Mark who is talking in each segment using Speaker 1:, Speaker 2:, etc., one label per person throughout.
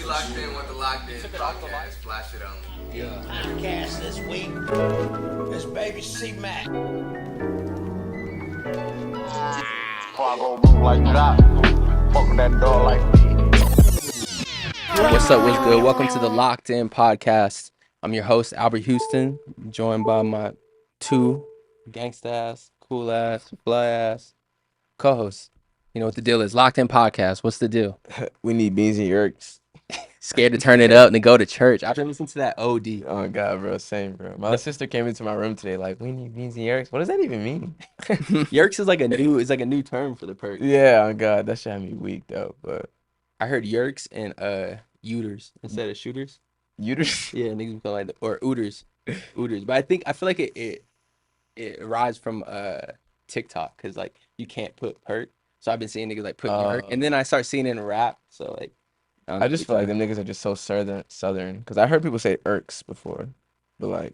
Speaker 1: locked in with the Locked In podcast. Flash it on.
Speaker 2: Yeah. Podcast this week is Baby C-Mac.
Speaker 3: Before I go move like that, fuck that door like
Speaker 4: What's up? What's good? Welcome to the Locked In podcast. I'm your host, Albert Houston, joined by my two gangsta ass, cool ass, fly ass co-hosts. You know what the deal is. Locked In podcast. What's the deal?
Speaker 5: We need beans and yerks.
Speaker 4: Scared to turn it up and to go to church. I've been listening to that OD.
Speaker 5: Oh God, bro, same, bro. My sister came into my room today like, we need beans and yerks. What does that even mean?
Speaker 4: Yerks is like a new term for the perk.
Speaker 5: Yeah, oh God, that shit had me weak though. But
Speaker 4: I heard yerks and uters instead of shooters.
Speaker 5: Uters?
Speaker 4: Yeah, niggas call like or ooters. Ooters. But I feel like it arrives from TikTok because like you can't put perk. So I've been seeing niggas like put yerk, and then I start seeing it in rap. So like
Speaker 5: I just feel like them niggas are just so southern. Because I heard people say irks before, but like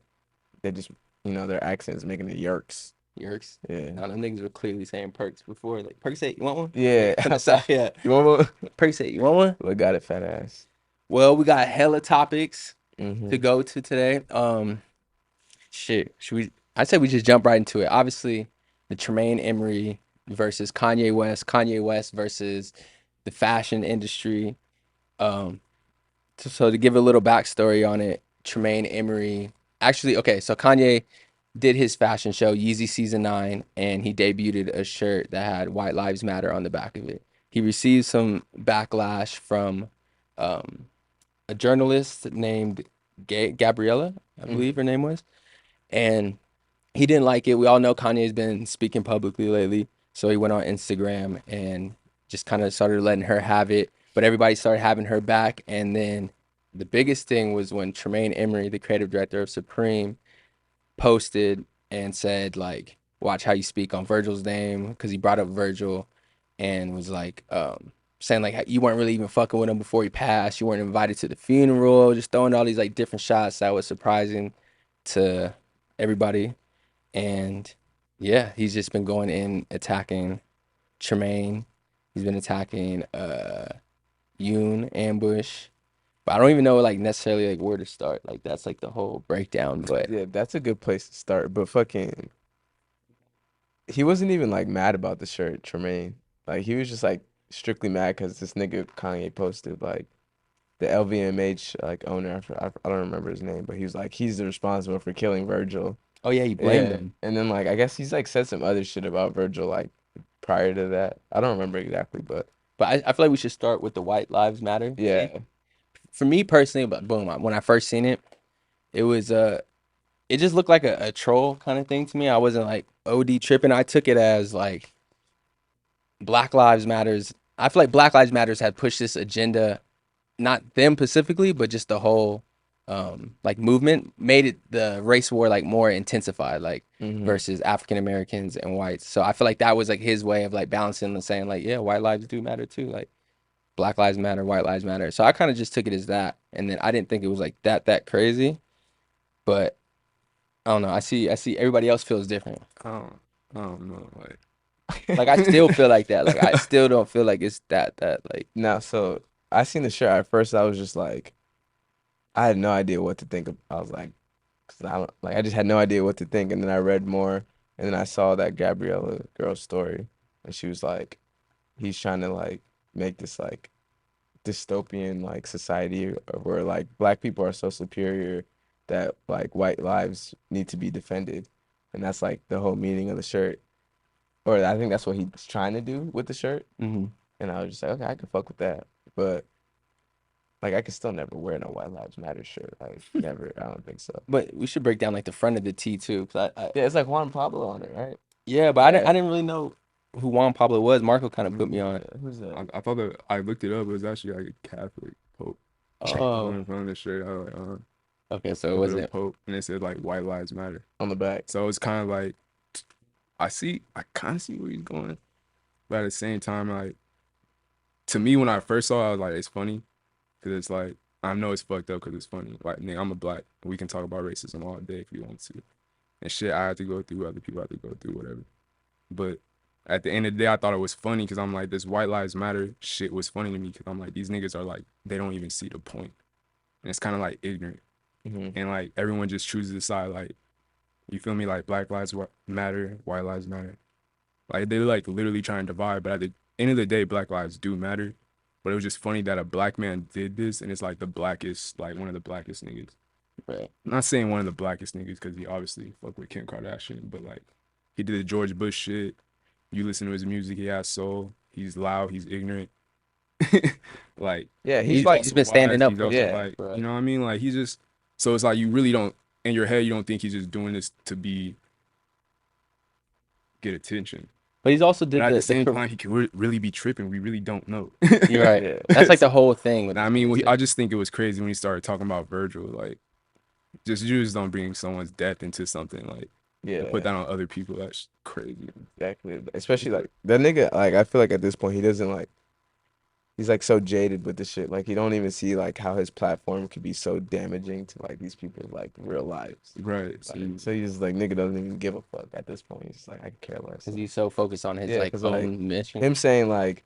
Speaker 5: they just, their accents making it yerks.
Speaker 4: yerks.
Speaker 5: Yeah.
Speaker 4: Now them niggas were clearly saying perks before. Like perk say you want one?
Speaker 5: Yeah.
Speaker 4: From the south, yeah.
Speaker 5: You want one?
Speaker 4: Perk say you want one?
Speaker 5: Well, got it, fat ass.
Speaker 4: Well, we got hella topics
Speaker 5: Mm-hmm.
Speaker 4: to go to today. Shit. I said we just jump right into it. Obviously, the Tremaine Emory versus Kanye West versus the fashion industry. So to give a little backstory on it, Tremaine Emory actually, okay, so Kanye did his fashion show Yeezy Season 9, and he debuted a shirt that had White Lives Matter on the back of it. He received some backlash from a journalist named Gabriella, I believe her name was, and he didn't like it. We all know Kanye's been speaking publicly lately, so he went on Instagram and just kind of started letting her have it, but everybody started having her back. And then the biggest thing was when Tremaine Emory, the creative director of Supreme, posted and said like, watch how you speak on Virgil's name, because he brought up Virgil and was like saying like you weren't really even fucking with him before he passed, you weren't invited to the funeral, just throwing all these like different shots that was surprising to everybody. And yeah, he's just been going in attacking Tremaine. He's been attacking Yoon, Ambush. But I don't even know like necessarily like where to start. Like that's like the whole breakdown. But
Speaker 5: Yeah, that's a good place to start. But fucking, he wasn't even like mad about the shirt, Tremaine. Like he was just like strictly mad because this nigga Kanye posted like the LVMH like owner. I don't remember his name, but he was like he's responsible for killing Virgil.
Speaker 4: oh yeah, he blamed
Speaker 5: Yeah.
Speaker 4: him.
Speaker 5: And then like I guess he's like said some other shit about Virgil like prior to that. I don't remember exactly, but
Speaker 4: But I feel like we should start with the White Lives Matter.
Speaker 5: yeah.
Speaker 4: For me personally, but boom, when I first seen it, it was it just looked like a troll kind of thing to me. I wasn't like OD tripping. I took it as like Black Lives Matters. I feel like Black Lives Matters had pushed this agenda, not them specifically, but just the whole like movement made it the race war like more intensified, like versus African Americans and whites. So I feel like that was like his way of like balancing and saying like, yeah, white lives do matter too. Like Black Lives Matter, White Lives Matter. So I kind of just took it as that, and then I didn't think it was like that crazy. But I don't know. I see everybody else feels different.
Speaker 6: I don't know. Like,
Speaker 4: Like I still feel like that. Like I still don't feel like it's that like.
Speaker 5: Now, so I seen the shirt at first. I was just like, I had no idea what to think of. I was like, 'cause I don't like. I just had no idea what to think. And then I read more, and then I saw that Gabriella girl's story, and she was like, he's trying to like make this like dystopian like society where like black people are so superior that like white lives need to be defended, and that's like the whole meaning of the shirt. Or I think that's what he's trying to do with the shirt.
Speaker 4: Mm-hmm.
Speaker 5: And I was just like, okay, I can fuck with that. But like I could still never wear no White Lives Matter shirt. Like never. I don't think so.
Speaker 4: But we should break down like the front of the T too, cause
Speaker 5: Yeah, it's like Juan Pablo on it, right?
Speaker 4: yeah, but I didn't really know who Juan Pablo was. Marco kind of put me on.
Speaker 5: Who's that?
Speaker 6: I thought that I looked it up. It was actually like a Catholic pope.
Speaker 4: Oh,
Speaker 6: In front of the shirt, I was like,
Speaker 4: okay, so it
Speaker 6: a little
Speaker 4: wasn't.
Speaker 6: pope, and it said like White Lives Matter.
Speaker 5: On the back.
Speaker 6: So it's kind of like I kind of see where he's going, but at the same time, like to me, when I first saw it, I was like, it's funny, because it's like I know it's fucked up because it's funny. Like, nigga, I'm a black. We can talk about racism all day if you want to, and shit I have to go through, other people have to go through, whatever. But at the end of the day, I thought it was funny because I'm like, this White Lives Matter shit was funny to me because I'm like, these niggas are like, they don't even see the point. And it's kind of like ignorant. And like, everyone just chooses a side. Like, you feel me? Like, Black Lives Matter, White Lives Matter. Like, they're like literally trying to divide. But at the end of the day, Black lives do matter. But it was just funny that a black man did this. And it's like the blackest, like one of the blackest niggas.
Speaker 4: Right.
Speaker 6: I'm not saying one of the blackest niggas because he obviously fuck with Kim Kardashian. But like, he did the George Bush shit. You listen to his music, he has soul. He's loud, he's ignorant. Like,
Speaker 5: Yeah,
Speaker 4: He's
Speaker 5: like,
Speaker 4: been standing up
Speaker 6: he's
Speaker 4: for
Speaker 6: also
Speaker 5: yeah,
Speaker 6: like,
Speaker 4: right.
Speaker 6: you know what I mean? Like, he's just, so it's like you really don't, in your head, you don't think he's just doing this to get attention.
Speaker 4: But he's also did
Speaker 6: But at
Speaker 4: the
Speaker 6: the same time, he could really be tripping. We really don't know.
Speaker 4: You're right.
Speaker 5: Yeah.
Speaker 4: That's like the whole thing. With
Speaker 6: I mean, I just think it was crazy when he started talking about Virgil. Like, you just don't bring someone's death into something. Like,
Speaker 5: yeah,
Speaker 6: put that on other people. That's crazy.
Speaker 5: exactly. Especially like that nigga. Like I feel like at this point he doesn't like. He's like so jaded with the shit. Like he don't even see like how his platform could be so damaging to like these people's like real lives.
Speaker 6: Right.
Speaker 5: Like, so he's like nigga doesn't even give a fuck at this point. He's just like I could care less.
Speaker 4: because he's so focused on his
Speaker 5: Yeah,
Speaker 4: like
Speaker 5: 'cause,
Speaker 4: own
Speaker 5: like,
Speaker 4: mission.
Speaker 5: Him saying like,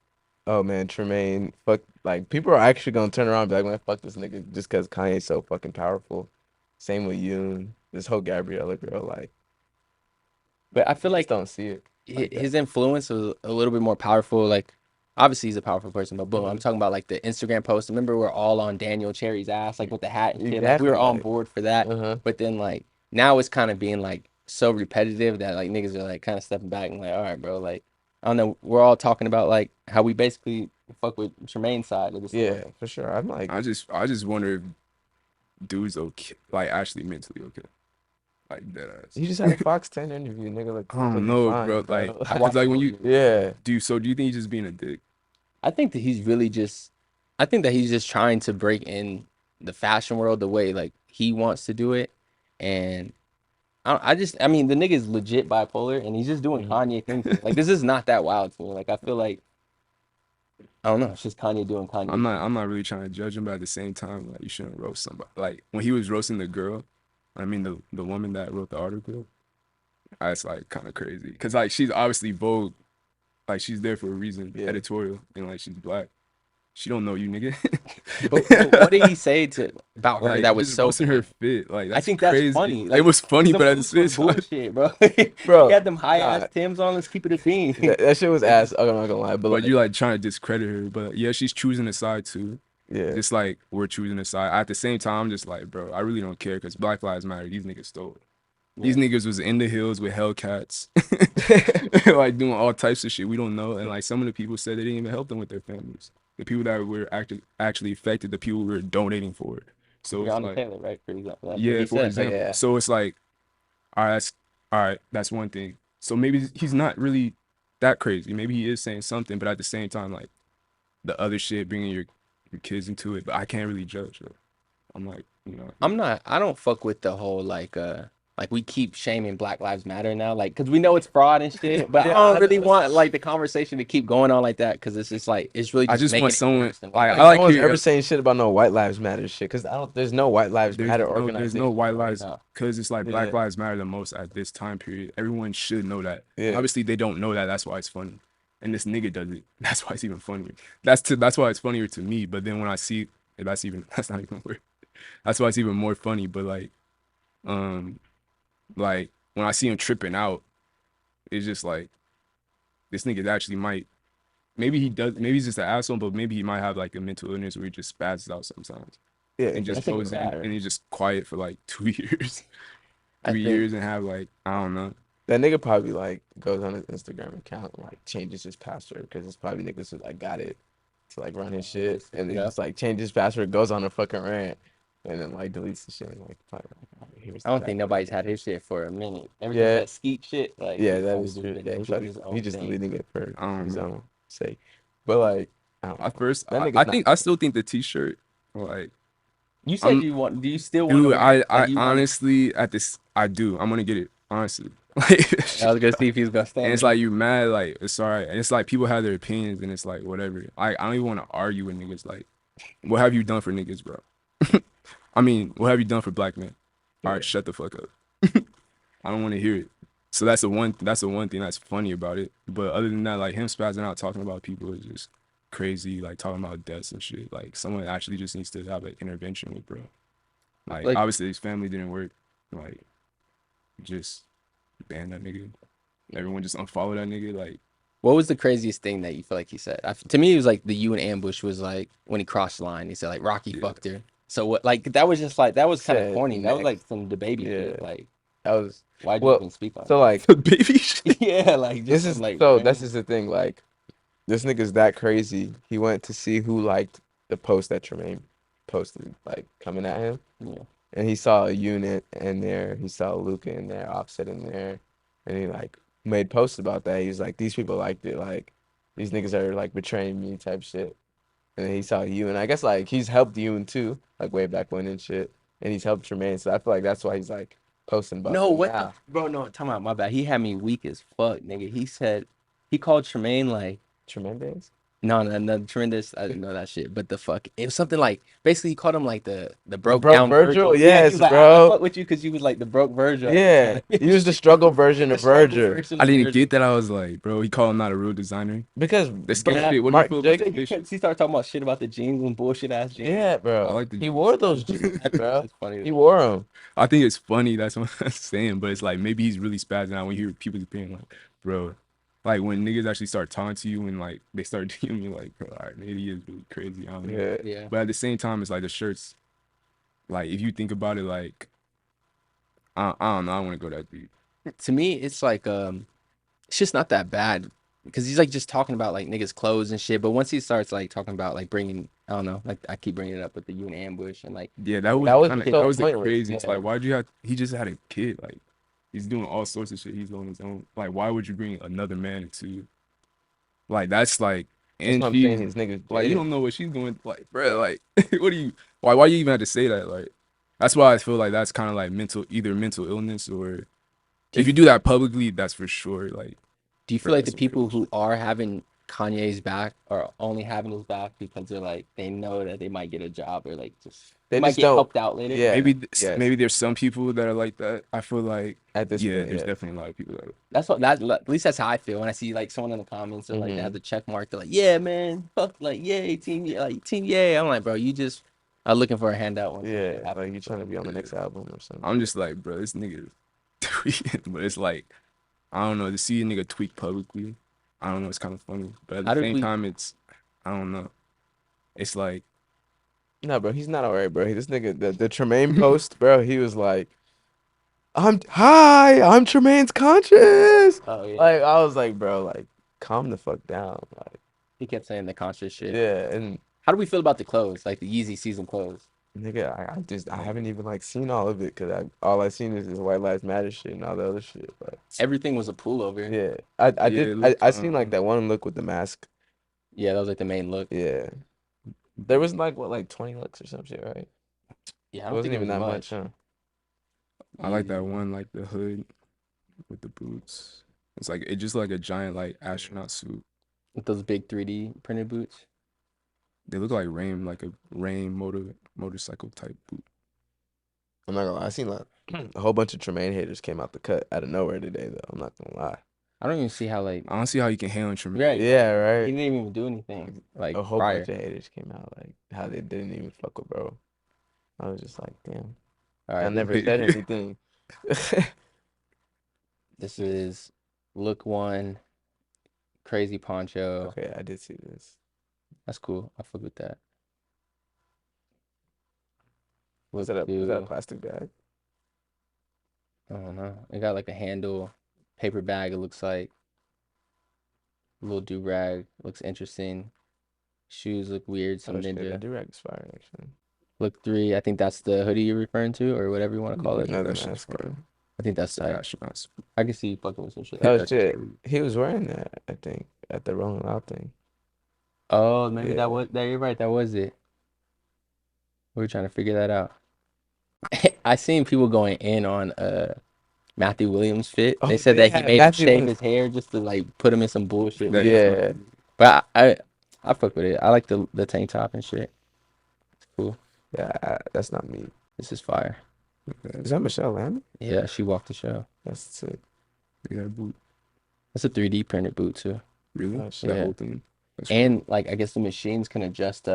Speaker 5: "Oh man, Tremaine, fuck." Like people are actually gonna turn around and be like, "Man, fuck this nigga," just because Kanye's so fucking powerful. Same with Yoon. This whole Gabriella girl, like,
Speaker 4: But I feel
Speaker 5: just
Speaker 4: like
Speaker 5: don't see it. Like
Speaker 4: his influence was a little bit more powerful. Like, obviously he's a powerful person, but boom, I'm
Speaker 5: Mhm.
Speaker 4: talking about like the Instagram post. Remember, we're all on Daniel Cherry's ass, like with the hat and shit. Like, we
Speaker 5: Exactly,
Speaker 4: were on
Speaker 5: like,
Speaker 4: board for that.
Speaker 5: Uh-huh.
Speaker 4: But then like now it's kind of being like so repetitive that like niggas are like kind of stepping back and like, all right, bro, like I don't know. We're all talking about like how we basically fuck with Tremaine's side of the story.
Speaker 5: Yeah, for sure. I'm like,
Speaker 6: I just wonder if dude's okay, like actually mentally okay, like dead ass.
Speaker 5: he just had a Fox 10 interview, nigga. Like,
Speaker 6: I don't
Speaker 5: completely
Speaker 6: know,
Speaker 5: fine,
Speaker 6: bro. Like,
Speaker 4: I
Speaker 6: cause
Speaker 4: watched
Speaker 6: like when
Speaker 4: all
Speaker 6: you
Speaker 4: of it.
Speaker 5: yeah,
Speaker 6: do you think he's just being a dick?
Speaker 4: I think that he's really just, I think that he's just trying to break in the fashion world the way like he wants to do it, and I mean, the nigga is legit bipolar, and he's just doing Kanye things. Like this is not that wild to me. Like I feel like I don't know, it's just Kanye doing Kanye.
Speaker 6: I'm not really trying to judge him, but at the same time, like you shouldn't roast somebody. Like when he was roasting the girl, I mean the woman that wrote the article, that's like kind of crazy. Cause like she's obviously Vogue, like she's there for a reason,
Speaker 5: Yeah.
Speaker 6: editorial, and like she's black. She don't know you, nigga.
Speaker 4: But what did he say about her
Speaker 6: Like,
Speaker 4: that was
Speaker 6: just
Speaker 4: so?
Speaker 6: roasting her fit. Like that's
Speaker 4: I think
Speaker 6: crazy.
Speaker 4: that's funny.
Speaker 6: It
Speaker 4: Like,
Speaker 6: was funny,
Speaker 4: the
Speaker 6: but at the
Speaker 4: boots
Speaker 6: same
Speaker 4: were
Speaker 6: time,
Speaker 4: bullshit, bro.
Speaker 5: Bro,
Speaker 4: He had them high ass
Speaker 5: nah.
Speaker 4: Timbs on. Let's keep it a bean.
Speaker 5: that shit was ass. I'm not gonna lie, but
Speaker 6: but
Speaker 5: like,
Speaker 6: you like trying to discredit her. But yeah, she's choosing a side too.
Speaker 5: yeah,
Speaker 6: Just like we're choosing a side. At the same time, I'm just like, bro, I really don't care because Black Lives Matter. These niggas stole it. These niggas was in the hills with Hellcats, like doing all types of shit we don't know. And like some of the people said they didn't even help them with their families. The people that were actually affected, the people we were donating for it. So it's
Speaker 4: Breonna
Speaker 6: like,
Speaker 4: Taylor, right? For example. That's what
Speaker 6: yeah,
Speaker 4: he
Speaker 6: for
Speaker 4: said.
Speaker 6: example.
Speaker 5: Yeah.
Speaker 6: So it's like, all right, that's one thing. So maybe he's not really that crazy. Maybe he is saying something, but at the same time, like the other shit, bringing your kids into it. But I can't really judge. Though. I'm like, you know,
Speaker 4: I don't fuck with the whole like we keep shaming Black Lives Matter now, like because we know it's fraud and shit. But I don't really want like the conversation to keep going on like that because it's just like it's really
Speaker 6: I
Speaker 4: just
Speaker 6: just
Speaker 4: making
Speaker 6: want
Speaker 4: it
Speaker 6: someone
Speaker 4: worse and
Speaker 6: like
Speaker 4: worse.
Speaker 6: I like
Speaker 5: no one's
Speaker 6: hearing-
Speaker 5: ever saying shit about no White Lives Matter shit, cause there's no White Lives Matter
Speaker 6: there's
Speaker 5: organization.
Speaker 6: no white lives
Speaker 4: No.
Speaker 6: because it's like Black
Speaker 5: Yeah.
Speaker 6: Lives Matter the most at this time period. Everyone should know that.
Speaker 5: Yeah.
Speaker 6: Obviously they don't know that. That's why it's funny. And this nigga does it. That's why it's even funnier. That's why it's funnier to me. But then when I see that's not even weird. That's why it's even more funny. But like when I see him tripping out, it's just like this nigga actually might. Maybe he does. Maybe he's just an asshole, but maybe he might have like a mental illness where he just spazzes out sometimes
Speaker 5: Yeah,
Speaker 6: and just
Speaker 4: I think
Speaker 6: goes in
Speaker 4: it's bad.
Speaker 6: and he's just quiet for like 2 years,
Speaker 4: I
Speaker 6: 3
Speaker 4: think-
Speaker 6: years, and have like I don't know.
Speaker 5: that nigga probably like goes on his Instagram account and like changes his password because it's probably niggas who like got it to like run his shit and then
Speaker 4: Yeah.
Speaker 5: just like changes his password, goes on a fucking rant, and then like deletes the shit and like probably, here's
Speaker 4: I don't
Speaker 5: the
Speaker 4: think
Speaker 5: password.
Speaker 4: nobody's had his shit for a minute. Ever
Speaker 5: Yeah.
Speaker 4: since that skeet shit, like
Speaker 5: Yeah,
Speaker 4: he's
Speaker 5: that
Speaker 4: probably
Speaker 5: is
Speaker 4: just
Speaker 5: true.
Speaker 4: been
Speaker 5: Yeah,
Speaker 4: doing his own
Speaker 5: he just
Speaker 4: thing.
Speaker 5: deleting it for
Speaker 6: I don't
Speaker 5: his
Speaker 6: know.
Speaker 5: own sake. But like, I don't know.
Speaker 6: At first,
Speaker 5: That
Speaker 6: I
Speaker 5: nigga's
Speaker 6: think
Speaker 5: not-
Speaker 6: I still think the T-shirt like.
Speaker 4: You said
Speaker 6: I'm-
Speaker 4: you want? Do you still want?
Speaker 6: Dude,
Speaker 4: to wear it?
Speaker 6: I
Speaker 4: Like, you want-
Speaker 6: honestly at this I do. I'm gonna get it honestly. Like,
Speaker 4: I was gonna see if he was gonna stand.
Speaker 6: and it's like you mad, like it's alright. And it's like people have their opinions, and it's like whatever. I don't even want to argue with niggas. Like, what have you done for niggas, bro? I mean, what have you done for black men? All right, shut the fuck up. I don't want to hear it. So that's the one thing that's funny about it. But other than that, like him spazzing out talking about people is just crazy. Like talking about deaths and shit. Like someone actually just needs to have an intervention with bro. Like obviously his family didn't work. Like just ban that nigga. Everyone just unfollow that nigga. Like
Speaker 4: what was the craziest thing that you feel like he said? To me, it was like the you and ambush was like when he crossed the line. He said like Rocky fucked her. So what? Like that was just like that was kind of corny. That was like some DeBaby shit. Like
Speaker 5: that was
Speaker 4: why'd you even speak on
Speaker 5: so
Speaker 4: it?
Speaker 5: like
Speaker 6: the baby shit.
Speaker 4: Yeah, like
Speaker 5: this
Speaker 4: just
Speaker 5: is
Speaker 4: like
Speaker 5: so
Speaker 4: random-
Speaker 5: this is the thing. Like this nigga's that crazy. He went to see who liked the post that Tremaine posted, like coming at him.
Speaker 4: Yeah.
Speaker 5: And he saw a unit in there. He saw Luca in there, Offset in there, and he like made posts about that. He was like, these people liked it. Like these niggas are like betraying me type shit. And then he saw you, and I guess like he's helped you too, like way back when and shit. And he's helped Tremaine, so I feel like that's why he's like posting about.
Speaker 4: No,
Speaker 5: them
Speaker 4: what
Speaker 5: now.
Speaker 4: the bro? No, time out. My bad. He had me weak as fuck, nigga. He said he called Tremaine like
Speaker 5: Tremaine?
Speaker 4: no tremendous. I didn't know that shit, but the fuck it was something like basically he called him like the broke
Speaker 5: broke
Speaker 4: down
Speaker 5: Virgil?
Speaker 4: Yeah, he
Speaker 5: Yes,
Speaker 4: was like,
Speaker 5: bro.
Speaker 4: I fuck with you because you was like the broke Virgil.
Speaker 5: Yeah, he was the struggle version of Virgil.
Speaker 6: I didn't get that. I was like, bro, he called him not a real designer.
Speaker 5: Because
Speaker 6: The skin fit. What
Speaker 5: Mark
Speaker 6: do you feel about
Speaker 5: Jacobs-
Speaker 6: the fish?
Speaker 4: He started talking about shit about the jeans and bullshit ass jeans.
Speaker 5: Yeah, bro.
Speaker 6: I like the
Speaker 5: he wore those jeans, bro.
Speaker 4: That's funny.
Speaker 5: He wore them.
Speaker 6: I think it's funny. That's what I'm saying. But it's like maybe he's really spazzing out when you hear people being like, bro, like when niggas actually start talking to you and like they start DMing you like, bro, all right, maybe he is really crazy. I don't know.
Speaker 5: Yeah.
Speaker 4: Yeah.
Speaker 6: But at the same time, it's like the shirts. Like if you think about it, like I don't know. I don't want to go that deep.
Speaker 4: To me, it's like it's just not that bad because he's like just talking about like niggas' clothes and shit. But once he starts like talking about like bringing, I don't know, like I keep bringing it up with the you and ambush and like
Speaker 6: Yeah, that was
Speaker 5: was
Speaker 6: kinda,
Speaker 5: so
Speaker 6: that was the
Speaker 5: pointless,
Speaker 6: crazy. It's
Speaker 5: yeah.
Speaker 6: like why'd you have? He just had a kid. Like he's doing all sorts of shit. He's on his own. Like why would you bring another man into? Like that's like.
Speaker 5: That's
Speaker 6: And
Speaker 5: what I'm
Speaker 6: she,
Speaker 5: saying. These niggas,
Speaker 6: like you
Speaker 5: jaded.
Speaker 6: don't know what she's going like, bro. Like, what do you? Why you even have to say that? Like, that's why I feel like that's kind of like either mental illness or if you do that publicly, that's for sure. Like,
Speaker 4: do you feel like the people who are having Kanye's back are only having his back because they're like they know that they might get a job or like they might
Speaker 5: just
Speaker 4: get
Speaker 5: don't-
Speaker 4: helped out later?
Speaker 5: Yeah.
Speaker 6: maybe there's some people that are like that. I feel like
Speaker 5: At this
Speaker 6: yeah,
Speaker 5: point,
Speaker 6: there's
Speaker 5: yeah.
Speaker 6: definitely a lot of people that.
Speaker 4: That's what at least that's how I feel when I see like someone in the comments or like they
Speaker 5: Mhm.
Speaker 4: have the check mark. They're like, yeah, man, fuck, like yay, team, like team, yay. I'm like, bro, you just are looking for a handout. When
Speaker 5: Yeah, like you trying to be on the next album or something.
Speaker 6: I'm just like, bro, this nigga tweaking, but it's like, I don't know, to see a nigga tweak publicly, I don't know, it's kind of funny, but at
Speaker 4: How
Speaker 6: the
Speaker 4: did
Speaker 6: same
Speaker 4: we-
Speaker 6: time, it's, I don't know, it's like,
Speaker 5: No, bro, he's not alright, bro. This nigga, the Tremaine post, bro, he was like, I'm Tremaine's conscious.
Speaker 4: Oh yeah,
Speaker 5: Like I was like, bro, like calm the fuck down. Like
Speaker 4: he kept saying the conscious shit.
Speaker 5: yeah, and
Speaker 4: How do we feel about the clothes, like the Yeezy season clothes?
Speaker 5: nigga, I haven't even like seen all of it because all I seen is this White Lives Matter shit and all the other shit. But
Speaker 4: Everything was a pullover.
Speaker 5: yeah, I
Speaker 6: Yeah,
Speaker 5: did
Speaker 6: it looked,
Speaker 5: I seen like that one look with the mask.
Speaker 4: Yeah, that was like the main look.
Speaker 5: Yeah, there was like what like 20 looks or some shit, right?
Speaker 4: Yeah, I
Speaker 5: It
Speaker 4: don't
Speaker 5: wasn't
Speaker 4: think
Speaker 5: even
Speaker 4: it was
Speaker 5: that much, huh?
Speaker 6: I like that
Speaker 4: Yeezy.
Speaker 6: one, like the hood with the boots. It's like, it's just like a giant, like, astronaut suit.
Speaker 4: With those big 3D printed boots.
Speaker 6: They look like like a rain motorcycle type boot.
Speaker 5: I'm not gonna lie. I seen like a whole bunch of Tremaine haters came out the cut out of nowhere today, though. I'm not gonna lie.
Speaker 4: I don't even see how like
Speaker 6: I don't see how you can hate on Tremaine.
Speaker 4: right.
Speaker 5: Yeah,
Speaker 4: He
Speaker 5: right.
Speaker 4: didn't even do anything like
Speaker 5: A whole
Speaker 4: prior.
Speaker 5: bunch of haters came out, like how they didn't even fuck with bro. I was just like, damn.
Speaker 4: All
Speaker 5: I
Speaker 4: right,
Speaker 5: never said anything.
Speaker 4: this is look one, crazy poncho.
Speaker 5: Okay, I did see this.
Speaker 4: That's cool. I fuck with that.
Speaker 5: Was
Speaker 4: Look
Speaker 5: that a
Speaker 4: two,
Speaker 5: plastic bag?
Speaker 4: I don't know. It got like a handle, paper bag. It looks like little do rag. Looks interesting. Shoes look weird. Some
Speaker 5: Oh, shit,
Speaker 4: ninja.
Speaker 5: that do-rag is fire, actually.
Speaker 4: Look three. I think that's the hoodie you're referring to, or whatever you want to call it.
Speaker 5: Another
Speaker 6: That shit's
Speaker 5: mask,
Speaker 6: fire.
Speaker 5: bro.
Speaker 4: I think that's
Speaker 6: The
Speaker 4: tight.
Speaker 6: astronaut suit.
Speaker 4: I can see you fucking with some shit.
Speaker 5: Oh
Speaker 6: That's
Speaker 5: shit,
Speaker 6: true.
Speaker 5: he was wearing that. I think at the Rolling Loud thing.
Speaker 4: Oh, maybe
Speaker 5: Yeah.
Speaker 4: that was that. You're right. That was it. We were trying to figure that out. I seen people going in on Matthew Williams' fit.
Speaker 5: Oh,
Speaker 4: They said
Speaker 5: they
Speaker 4: that he
Speaker 5: had
Speaker 4: made him
Speaker 5: Matthew
Speaker 4: shave
Speaker 5: Williams-
Speaker 4: his hair just to like put him in some bullshit.
Speaker 6: That-
Speaker 5: Yeah,
Speaker 4: But I fuck with it. I like the tank top and shit. It's cool.
Speaker 5: yeah, that's not me.
Speaker 4: This is fire.
Speaker 5: Is that Michelle Lamb?
Speaker 4: Yeah, she walked the show.
Speaker 5: That's sick.
Speaker 6: Look at that boot.
Speaker 4: That's a 3D printed boot too.
Speaker 6: Really?
Speaker 5: Oh, shit.
Speaker 6: That
Speaker 4: Yeah.
Speaker 6: whole thing. That's
Speaker 4: And like I guess the machines can adjust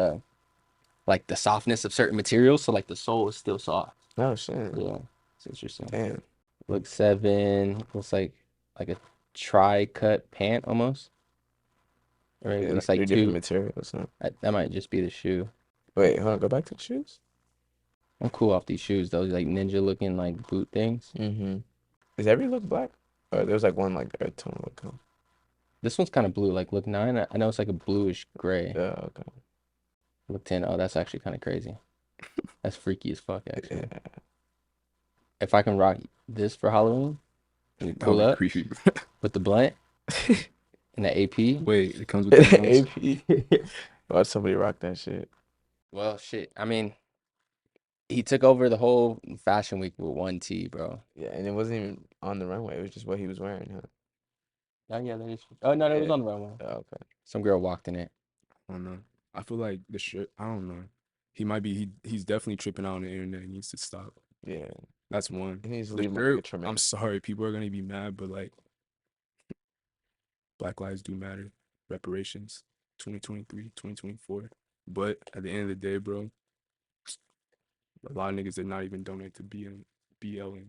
Speaker 4: like the softness of certain materials, so like the sole is still soft.
Speaker 5: Oh shit.
Speaker 4: Yeah, it's interesting.
Speaker 5: Damn.
Speaker 4: Look 7. Looks like a tri-cut pant almost. Right,
Speaker 5: Yeah,
Speaker 4: it's
Speaker 5: like
Speaker 4: like
Speaker 5: 3 different
Speaker 4: two.
Speaker 5: materials. Huh?
Speaker 4: That might just be the shoe.
Speaker 5: Wait, hold on. Go back to the shoes.
Speaker 4: I'm cool off these shoes. Those like ninja looking like boot things.
Speaker 5: Mm-hmm. Is every look black? Or there's like one like earth tone look. Huh?
Speaker 4: This one's kind of blue. Like look 9. I know it's like a bluish gray.
Speaker 5: Yeah. Okay.
Speaker 4: Look 10. Oh, that's actually kind of crazy. That's freaky as fuck actually.
Speaker 5: Yeah.
Speaker 4: If I can rock this for Halloween, and
Speaker 6: that
Speaker 4: pull
Speaker 6: would be
Speaker 4: up
Speaker 6: creepy.
Speaker 4: with the blunt and the AP.
Speaker 6: Wait, it comes with the nose?
Speaker 5: AP. Watch somebody rock that shit.
Speaker 4: Well, shit. I mean, he took over the whole fashion week with one tee, bro.
Speaker 5: Yeah, and it wasn't even on the runway. It was just what he was wearing, huh?
Speaker 4: Oh yeah, that is. Oh no, that was
Speaker 5: Yeah.
Speaker 4: on the runway.
Speaker 5: Oh, okay.
Speaker 4: Some girl walked in it.
Speaker 6: I don't know. I feel like the shirt. I don't know. He might be. He's definitely tripping out on the internet. He needs to stop.
Speaker 5: Yeah.
Speaker 6: That's one.
Speaker 5: He needs to
Speaker 6: The
Speaker 5: leave
Speaker 6: shirt,
Speaker 5: like a Tremaine.
Speaker 6: I'm sorry, people are gonna be mad, but like, Black lives do matter. Reparations, 2023, 2024. But at the end of the day, bro, a lot of niggas did not even donate to BLM.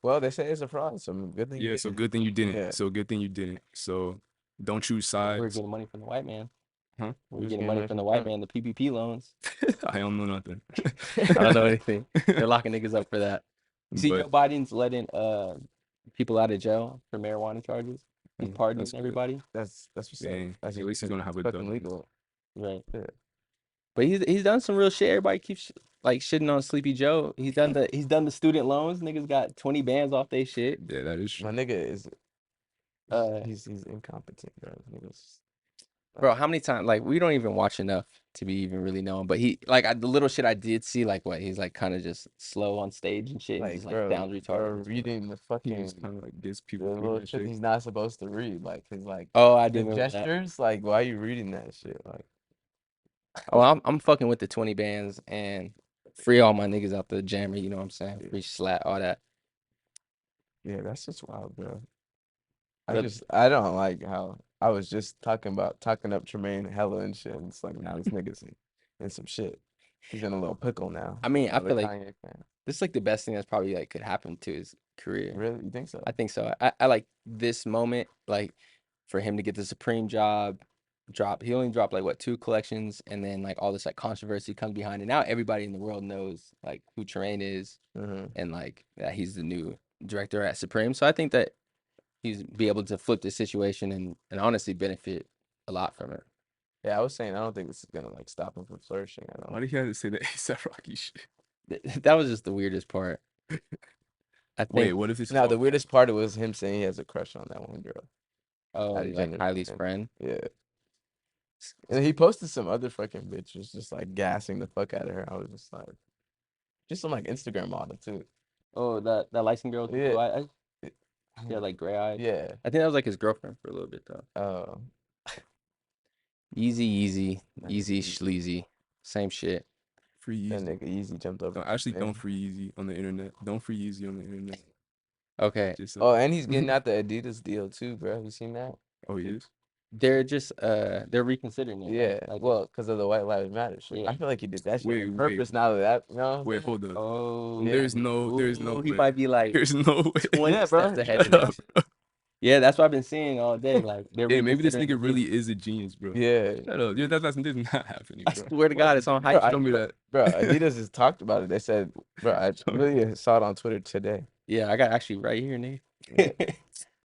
Speaker 5: Well, they say it's a fraud, so good thing.
Speaker 6: Yeah, so good thing you didn't.
Speaker 5: Yeah.
Speaker 6: So good thing you didn't. So don't choose
Speaker 4: We're
Speaker 6: sides.
Speaker 4: getting money from the white man.
Speaker 6: Huh?
Speaker 4: We're
Speaker 5: Who's
Speaker 4: getting
Speaker 5: getting
Speaker 4: money
Speaker 5: money
Speaker 4: from the
Speaker 5: from
Speaker 4: white
Speaker 5: Trump?
Speaker 4: man. The PPP loans.
Speaker 6: I don't know nothing.
Speaker 4: I don't know anything. They're locking niggas up for that. You see, Joe
Speaker 6: But
Speaker 4: Biden's letting people out of jail for marijuana charges. He's
Speaker 5: Mm,
Speaker 4: pardoning
Speaker 6: that's good.
Speaker 4: everybody.
Speaker 5: That's what's
Speaker 6: Dang,
Speaker 5: up. That's
Speaker 6: at least he's gonna have a
Speaker 5: fucking
Speaker 6: dub.
Speaker 5: legal.
Speaker 4: Right.
Speaker 5: Yeah.
Speaker 4: But he's done some real shit. Everybody keeps like shitting on Sleepy Joe. He's done the student loans. Niggas got 20 bands off they shit.
Speaker 6: Yeah, that is true.
Speaker 5: My nigga is
Speaker 4: Uh,
Speaker 5: he's incompetent, bro. Niggas.
Speaker 4: Bro, how many times like we don't even watch enough to be even really known. But he like the little shit I did see, like what he's like kind of just slow on stage and shit. And
Speaker 5: Like,
Speaker 4: just like
Speaker 5: bro,
Speaker 4: sounds retarded.
Speaker 5: reading the
Speaker 6: He
Speaker 5: fucking
Speaker 6: just kind of like gets
Speaker 5: the
Speaker 6: people
Speaker 5: little
Speaker 6: thinking
Speaker 5: shit
Speaker 6: shit.
Speaker 5: he's not supposed to read. Like his
Speaker 4: Oh, I
Speaker 5: the
Speaker 4: do remember that.
Speaker 5: gestures. Like, why are you reading that shit? Like,
Speaker 4: Oh, I'm fucking with the 20 bands and free all my niggas out the jammer. You know what I'm saying? Free slat, all that.
Speaker 5: yeah, that's just wild, bro.
Speaker 4: But-
Speaker 5: I don't like how I was just talking up Tremaine hella and shit. And it's like now this nigga's in some shit. He's in a little pickle now.
Speaker 4: I mean, I
Speaker 5: Another
Speaker 4: feel like
Speaker 5: Kanye fan.
Speaker 4: this is like the best thing that's probably like could happen to his career.
Speaker 5: Really, you think so?
Speaker 4: I think so. I like this moment, like for him to get the Supreme job drop. He only dropped like what 2 collections, and then like all this like controversy comes behind it. Now everybody in the world knows like who Tremaine is, and like that he's the new director at Supreme. So I think that he's be able to flip the situation and honestly benefit a lot from it.
Speaker 5: Yeah, I was saying I don't think this is gonna like stop him from flourishing. I
Speaker 6: Why
Speaker 5: don't.
Speaker 6: did he have to say the ASAP Rocky shit?
Speaker 4: That was just the weirdest part. I think.
Speaker 6: Wait, what if it's
Speaker 5: Now the
Speaker 6: all-
Speaker 5: weirdest part was him saying he has a crush on that one girl.
Speaker 4: Oh,
Speaker 5: Kylie
Speaker 4: like
Speaker 5: Jenner's
Speaker 4: Kylie's
Speaker 5: friend.
Speaker 4: friend.
Speaker 5: Yeah. And he posted some other fucking bitches just like gassing the fuck out of her. I was just like, just some like Instagram model too.
Speaker 4: Oh, that light-skinned girl with the
Speaker 5: Yeah.
Speaker 4: blue eyes? Yeah, like gray eyes.
Speaker 5: Yeah.
Speaker 4: I think that was like his girlfriend for a little bit though.
Speaker 5: Oh.
Speaker 4: Easy,
Speaker 5: Nice.
Speaker 4: easy, sleazy. Same shit.
Speaker 6: free
Speaker 5: That
Speaker 6: Yeezy?
Speaker 5: nigga easy jumped over.
Speaker 6: No, actually,
Speaker 5: man.
Speaker 6: don't free Yeezy on the internet. Don't free Yeezy on the internet.
Speaker 4: Okay.
Speaker 6: Just
Speaker 5: Oh, and he's getting out the Adidas deal too, bro. Have you seen that?
Speaker 6: oh, he is.
Speaker 4: They're just they're reconsidering it.
Speaker 5: Yeah.
Speaker 4: Like,
Speaker 5: Well, because of the White Lives Matter shit.
Speaker 4: Yeah.
Speaker 5: I feel like he did that shit
Speaker 6: Wait,
Speaker 5: on
Speaker 6: wait.
Speaker 5: purpose. Now that you know.
Speaker 6: Wait, hold up.
Speaker 4: oh,
Speaker 5: Yeah.
Speaker 6: There's no
Speaker 4: he
Speaker 6: way.
Speaker 4: might be like
Speaker 6: There's no way.
Speaker 4: 20
Speaker 5: Yeah, bro.
Speaker 4: steps ahead of
Speaker 6: Shut
Speaker 4: that
Speaker 6: up,
Speaker 4: shit.
Speaker 6: bro.
Speaker 4: Yeah, that's what I've been seeing all day. Like they're
Speaker 6: Yeah, maybe this
Speaker 4: reconsidering
Speaker 6: nigga
Speaker 4: the
Speaker 6: really
Speaker 4: deal.
Speaker 6: is a genius, bro.
Speaker 5: Yeah.
Speaker 6: Shut up. Yeah, that's not happening,
Speaker 4: I
Speaker 6: bro.
Speaker 4: swear to God, it's on
Speaker 5: Bro,
Speaker 4: hype.
Speaker 6: Show me that.
Speaker 5: Bro, Adidas has talked about it. They said, bro, I
Speaker 6: Show me.
Speaker 5: really saw it on Twitter today.
Speaker 4: Yeah, I got actually right here, nigga.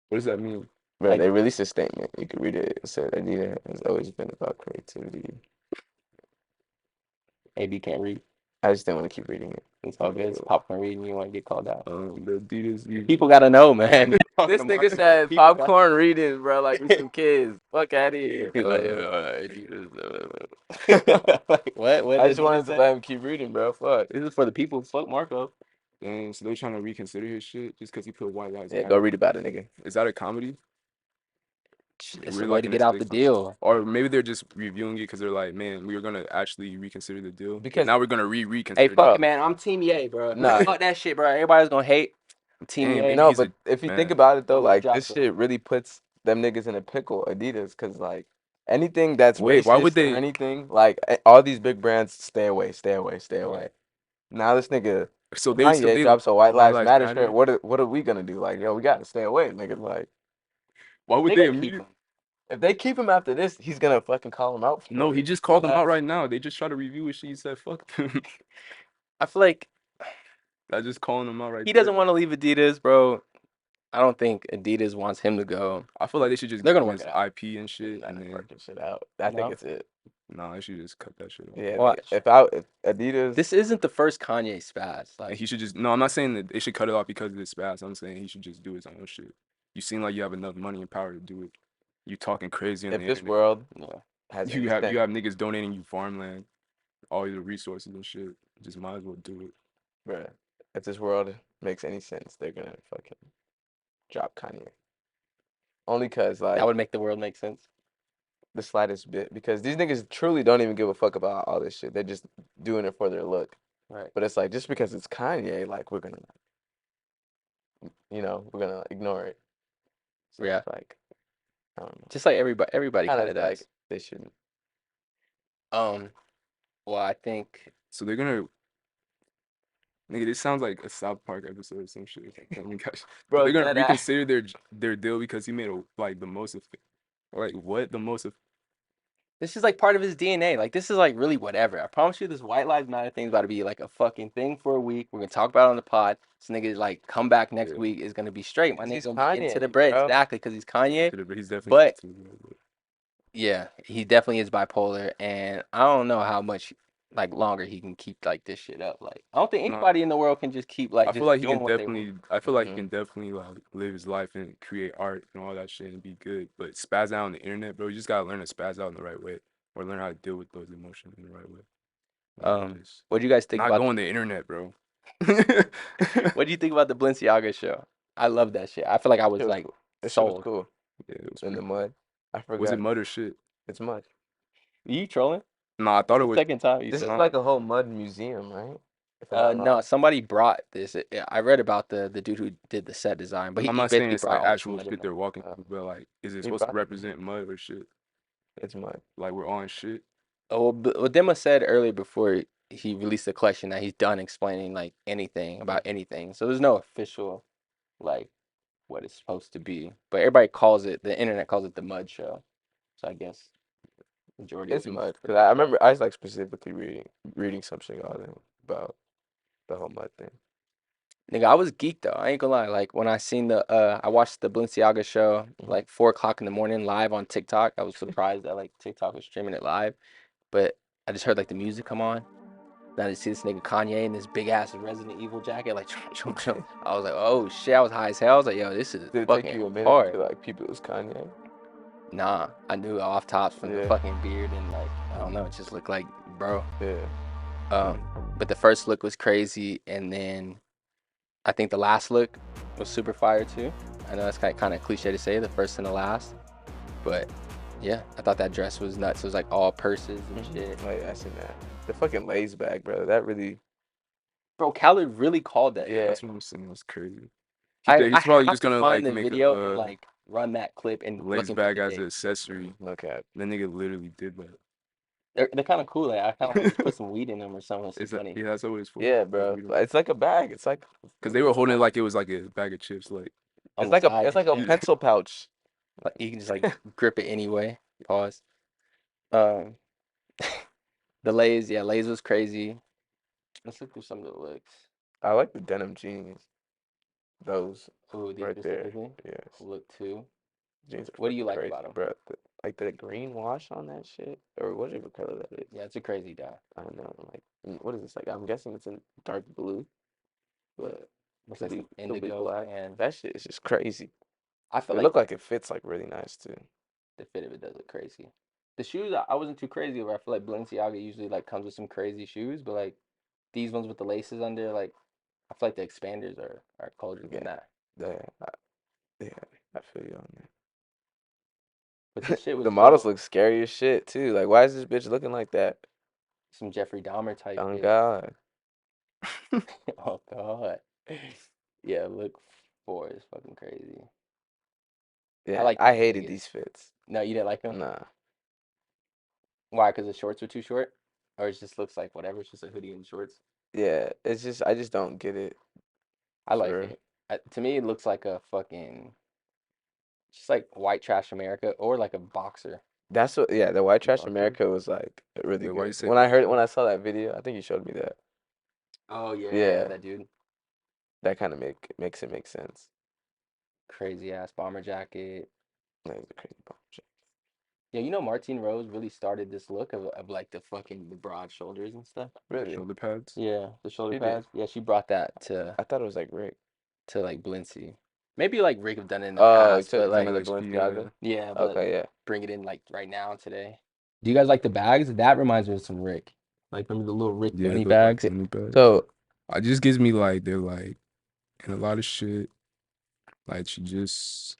Speaker 6: What does that mean?
Speaker 5: Bro,
Speaker 4: Like-
Speaker 5: they released a statement. You can read it. It said Adidas has always been about creativity.
Speaker 4: AB can't read.
Speaker 5: I just didn't want to keep reading it.
Speaker 4: It's all good. It's popcorn reading. You want to get called out.
Speaker 6: The Adidas.
Speaker 4: People gotta know, man.
Speaker 5: This nigga said popcorn reading, bro, like we some kids. Fuck out of here.
Speaker 4: Like, what?
Speaker 5: I just wanted to let him keep reading, bro. Fuck.
Speaker 4: This is for the people. Fuck Marco.
Speaker 6: Dang, so they're trying to reconsider his shit just because he put white lives.
Speaker 5: Yeah, go read about it, nigga.
Speaker 6: Is that a comedy?
Speaker 4: It's
Speaker 6: We're
Speaker 4: a way
Speaker 6: like
Speaker 4: to
Speaker 6: in
Speaker 4: get
Speaker 6: a
Speaker 4: out the
Speaker 6: stick-
Speaker 4: deal.
Speaker 6: Or maybe they're just reviewing it because they're like, man, we were gonna actually reconsider the deal.
Speaker 5: Because-
Speaker 6: Now we're gonna reconsider.
Speaker 4: Hey,
Speaker 6: the
Speaker 4: fuck,
Speaker 6: deal.
Speaker 4: man. I'm Team Yay, bro.
Speaker 5: Nah.
Speaker 4: Fuck that shit, bro. Everybody's gonna hate. Team
Speaker 6: Damn,
Speaker 4: A.
Speaker 6: and
Speaker 5: No,
Speaker 6: he's
Speaker 5: but
Speaker 6: a
Speaker 5: if you think
Speaker 6: man.
Speaker 5: about it though,
Speaker 4: Nobody
Speaker 5: like
Speaker 4: drops
Speaker 5: this
Speaker 4: it.
Speaker 5: shit really puts them niggas in a pickle, Adidas, cause like anything that's
Speaker 6: Wait, why would
Speaker 5: racist or
Speaker 6: they?
Speaker 5: anything, like all these big brands, stay away, stay away, stay away.
Speaker 4: Right.
Speaker 5: Now this nigga
Speaker 6: So
Speaker 5: Kanye
Speaker 6: they
Speaker 5: drops a White
Speaker 6: White
Speaker 5: Lives
Speaker 6: Lives
Speaker 5: Matter
Speaker 6: Matter.
Speaker 5: shirt. What are we gonna do? Like, yo, we gotta stay away, nigga. Like,
Speaker 6: Why would
Speaker 4: They
Speaker 6: they
Speaker 4: gonna keep
Speaker 6: immediately?
Speaker 4: him.
Speaker 5: if they keep him after this, he's gonna fucking call him out for
Speaker 6: No, he
Speaker 5: it.
Speaker 6: just called them out right now. They just try to review his shit. He said, "Fuck them."
Speaker 4: I feel like
Speaker 6: I just calling them out right
Speaker 4: he
Speaker 6: there.
Speaker 4: doesn't want to leave Adidas, bro. I don't think Adidas wants him to go.
Speaker 6: I feel like they should just
Speaker 4: They're
Speaker 6: give
Speaker 4: gonna
Speaker 6: him
Speaker 4: work
Speaker 6: his
Speaker 4: it out.
Speaker 6: IP and shit,
Speaker 5: Nah,
Speaker 6: and then
Speaker 5: working shit out. I think
Speaker 4: No?
Speaker 5: it's it.
Speaker 6: nah, they should just cut that shit off.
Speaker 5: Yeah,
Speaker 4: Watch.
Speaker 5: if Adidas,
Speaker 4: This isn't the first Kanye spaz.
Speaker 6: And
Speaker 4: Like,
Speaker 6: he should just no. I'm not saying that they should cut it off because of this spaz. I'm saying he should just do his own shit. You seem like you have enough money and power to do it. You talking crazy on
Speaker 5: if
Speaker 6: the
Speaker 5: this
Speaker 6: internet.
Speaker 5: world
Speaker 4: yeah.
Speaker 5: has
Speaker 6: You have
Speaker 5: anything,
Speaker 6: niggas donating you farmland, all your resources and shit. Just might as well do it.
Speaker 5: bruh, if this world makes any sense, they're gonna fucking drop Kanye. Only cause
Speaker 4: That
Speaker 5: like
Speaker 4: would make the world make sense.
Speaker 5: the slightest bit, because these niggas truly don't even give a fuck about all this shit. They're just doing it for their look.
Speaker 4: Right.
Speaker 5: But it's like just because it's Kanye, like we're gonna, we're gonna ignore it. So
Speaker 4: Yeah.
Speaker 5: it's like I don't know.
Speaker 4: Just like everybody
Speaker 5: Kind
Speaker 4: kind
Speaker 5: of
Speaker 4: of
Speaker 5: like
Speaker 4: does.
Speaker 5: they shouldn't.
Speaker 4: Well, I think
Speaker 6: So they're gonna. Nigga, this sounds like a South Park episode or some shit. Like, oh my gosh. So
Speaker 5: Bro,
Speaker 6: they're gonna
Speaker 5: dead ass.
Speaker 6: reconsider their deal because he made the most of like what the most of
Speaker 4: this is like part of his DNA. Like, this is like really whatever. I promise you, this White Lives Matter thing is about to be like a fucking thing for a week. We're gonna talk about it on the pod. This nigga like come back next
Speaker 6: Yeah.
Speaker 4: week is gonna be straight. My
Speaker 5: 'Cause
Speaker 4: nigga
Speaker 5: he's
Speaker 4: gonna get into the
Speaker 5: Kanye,
Speaker 4: bread
Speaker 5: bro.
Speaker 4: exactly because he's Kanye.
Speaker 6: but he's definitely
Speaker 4: But
Speaker 6: too,
Speaker 4: yeah, he definitely is bipolar, and I don't know how much like longer he can keep like this shit up. Like, I don't think
Speaker 6: No,
Speaker 4: anybody in the world can just keep like
Speaker 6: I
Speaker 4: just
Speaker 6: feel like he
Speaker 4: doing
Speaker 6: can
Speaker 4: what they want.
Speaker 6: definitely. I feel like he
Speaker 5: Mhm.
Speaker 6: can definitely like live his life and create art and all that shit and be good. But spaz out on the internet, bro. You just gotta learn to spaz out in the right way, or learn how to deal with those emotions in the right way. Just
Speaker 4: What do you guys think
Speaker 6: not
Speaker 4: about?
Speaker 6: go on the internet, bro.
Speaker 4: What do you think about the Balenciaga show? I love that shit. I feel like I was
Speaker 5: It was
Speaker 4: like
Speaker 5: cool. That shit was
Speaker 4: sold.
Speaker 5: cool
Speaker 6: Yeah, it was
Speaker 5: in the
Speaker 6: pretty cool.
Speaker 5: mud. I
Speaker 6: Was
Speaker 5: forgot.
Speaker 6: it mud or shit?
Speaker 5: It's mud.
Speaker 4: You trolling?
Speaker 6: Nah, I thought it
Speaker 4: The
Speaker 6: was.
Speaker 4: second time you
Speaker 5: This
Speaker 4: said
Speaker 5: is
Speaker 6: Nah.
Speaker 5: like a whole mud museum, right? If I'm not
Speaker 4: no,
Speaker 5: wrong.
Speaker 4: somebody brought this. I read about the dude who did the set design, but
Speaker 6: I'm
Speaker 4: he
Speaker 6: not saying
Speaker 4: basically
Speaker 6: it's
Speaker 4: brought
Speaker 6: like
Speaker 4: all this
Speaker 6: actual
Speaker 4: mud in
Speaker 6: shit
Speaker 4: there.
Speaker 6: they're walking through, but like, is it
Speaker 5: He
Speaker 6: supposed to
Speaker 5: brought
Speaker 6: represent mud or shit?
Speaker 5: It's mud.
Speaker 6: Like we're on shit.
Speaker 4: Oh, well, what Dema said earlier before he released the collection that he's done explaining like anything about anything. So there's no official like what it's supposed to be, but everybody calls it. The internet calls it the Mud Show. So I guess majority of
Speaker 5: It's
Speaker 4: people.
Speaker 5: mud. Cause I remember I was like specifically reading something about the whole mud thing.
Speaker 4: Nigga, I was geeked though. I ain't gonna lie. Like when I seen I watched the Balenciaga show like 4 o'clock in the morning live on TikTok. I was surprised that like TikTok was streaming it live, but I just heard like the music come on. Then I just see this nigga Kanye in this big ass Resident Evil jacket, like chum, chum, chum. I was like, oh shit, I was high as hell. I was like, yo, this is
Speaker 5: Did it
Speaker 4: fucking
Speaker 5: take you a minute
Speaker 4: hard.
Speaker 5: to like people it was Kanye?
Speaker 4: Nah, I knew off tops from the
Speaker 5: Yeah.
Speaker 4: fucking beard and like I don't know, it just looked like bro.
Speaker 5: Yeah.
Speaker 4: But the first look was crazy, and then I think the last look was super fire too. I know that's kind of cliche to say, the first and the last, but yeah, I thought that dress was nuts. It was like all purses and shit.
Speaker 5: Oh yeah, I seen that. The fucking lace bag, bro. That really.
Speaker 4: Bro, Khaled really called that.
Speaker 5: Yeah.
Speaker 6: That's what I'm saying. That's crazy.
Speaker 4: I
Speaker 6: He's probably
Speaker 4: have
Speaker 6: just
Speaker 4: to
Speaker 6: gonna
Speaker 4: find
Speaker 6: like
Speaker 4: the
Speaker 6: make
Speaker 4: video
Speaker 6: a
Speaker 4: and like run that clip and
Speaker 6: lace
Speaker 4: looking
Speaker 6: bag
Speaker 4: for the
Speaker 6: as an
Speaker 4: date.
Speaker 6: accessory.
Speaker 5: Look at.
Speaker 6: That nigga literally did that.
Speaker 4: They're kind of cool. Like, I kind of want to just put some weed in them or something. It's
Speaker 6: Is that,
Speaker 4: funny.
Speaker 6: yeah, that's what it's for.
Speaker 5: Yeah, bro. It's like a bag. It's like.
Speaker 6: Because they were holding it like it was like a bag of chips. Like
Speaker 4: On
Speaker 5: It's
Speaker 4: the
Speaker 5: like a.
Speaker 4: side.
Speaker 5: It's like a pencil pouch.
Speaker 4: Like, you can just like grip it anyway. Pause. Um, the Lays, yeah, Lays was crazy. Let's look through some of the looks.
Speaker 5: I like the denim jeans. Those
Speaker 4: Ooh, these
Speaker 5: right there.
Speaker 4: specifically.
Speaker 5: Yes.
Speaker 4: Look too.
Speaker 5: Jeans are
Speaker 4: What do you
Speaker 5: fucking
Speaker 4: like
Speaker 5: crazy,
Speaker 4: about 'em?
Speaker 5: bro. Like the green wash on that shit, or whatever color that is.
Speaker 4: Yeah, it's a crazy dye.
Speaker 5: I don't know. Like, what is this? Like, I'm guessing it's in dark blue, but
Speaker 4: Looks
Speaker 5: could
Speaker 4: like
Speaker 5: be,
Speaker 4: some
Speaker 5: could be
Speaker 4: indigo
Speaker 5: black.
Speaker 4: and
Speaker 5: That shit is just crazy.
Speaker 4: I feel
Speaker 5: It
Speaker 4: like
Speaker 5: look like it fits like really nice too.
Speaker 4: the fit of it does look crazy. The shoes, I wasn't too crazy over. I feel like Balenciaga usually like comes with some crazy shoes, but like these ones with the laces under, like I feel like the expanders are colder than that.
Speaker 5: Yeah, I feel you on that.
Speaker 4: But this shit was
Speaker 5: The models
Speaker 4: dope.
Speaker 5: look scary as shit too. Like, why is this bitch looking like that?
Speaker 4: Some Jeffrey Dahmer type
Speaker 5: Oh
Speaker 4: shit.
Speaker 5: God.
Speaker 4: Oh god. Yeah, look 4 is fucking crazy.
Speaker 5: Yeah,
Speaker 4: like
Speaker 5: I
Speaker 4: these
Speaker 5: hated
Speaker 4: niggas.
Speaker 5: these fits.
Speaker 4: No, you didn't like them?
Speaker 5: Nah.
Speaker 4: Why? Because the shorts were too short? Or it just looks like whatever. It's just a hoodie and shorts.
Speaker 5: Yeah, it's just I just don't get it.
Speaker 4: I like
Speaker 5: For
Speaker 4: it. To me, it looks like a fucking just like white trash America or like a boxer.
Speaker 5: that's what. Yeah, the White Trash
Speaker 6: Boxer?
Speaker 5: America was like really
Speaker 6: Wait, why you
Speaker 5: good.
Speaker 6: say
Speaker 5: When I heard
Speaker 6: boxer?
Speaker 5: when I saw that video, I think you showed me that.
Speaker 4: Oh yeah,
Speaker 5: Yeah.
Speaker 4: that dude.
Speaker 5: That kind of makes it make sense.
Speaker 4: Crazy ass bomber jacket.
Speaker 5: That was a crazy bomb shit.
Speaker 4: Yeah, Martine Rose really started this look of like the fucking the broad shoulders and stuff.
Speaker 5: Really?
Speaker 6: Shoulder pads?
Speaker 4: Yeah, the shoulder
Speaker 5: She did.
Speaker 4: pads. Yeah, she brought that
Speaker 5: I thought it was like Rick.
Speaker 4: to like Blincy. Maybe like Rick have done it in the
Speaker 5: Oh, you
Speaker 4: past,
Speaker 5: took
Speaker 4: but
Speaker 5: some of
Speaker 4: like
Speaker 5: the
Speaker 6: LHP,
Speaker 5: Balenciaga.
Speaker 4: yeah, but
Speaker 5: Okay, yeah.
Speaker 4: bring it in like right now today. Do you guys like the bags? That reminds me of some Rick. Like remember the little Rick
Speaker 6: Yeah,
Speaker 4: bunny
Speaker 6: the like
Speaker 4: bags?
Speaker 6: bunny bags.
Speaker 5: So,
Speaker 6: It just gives me like they're like in a lot of shit. Like she just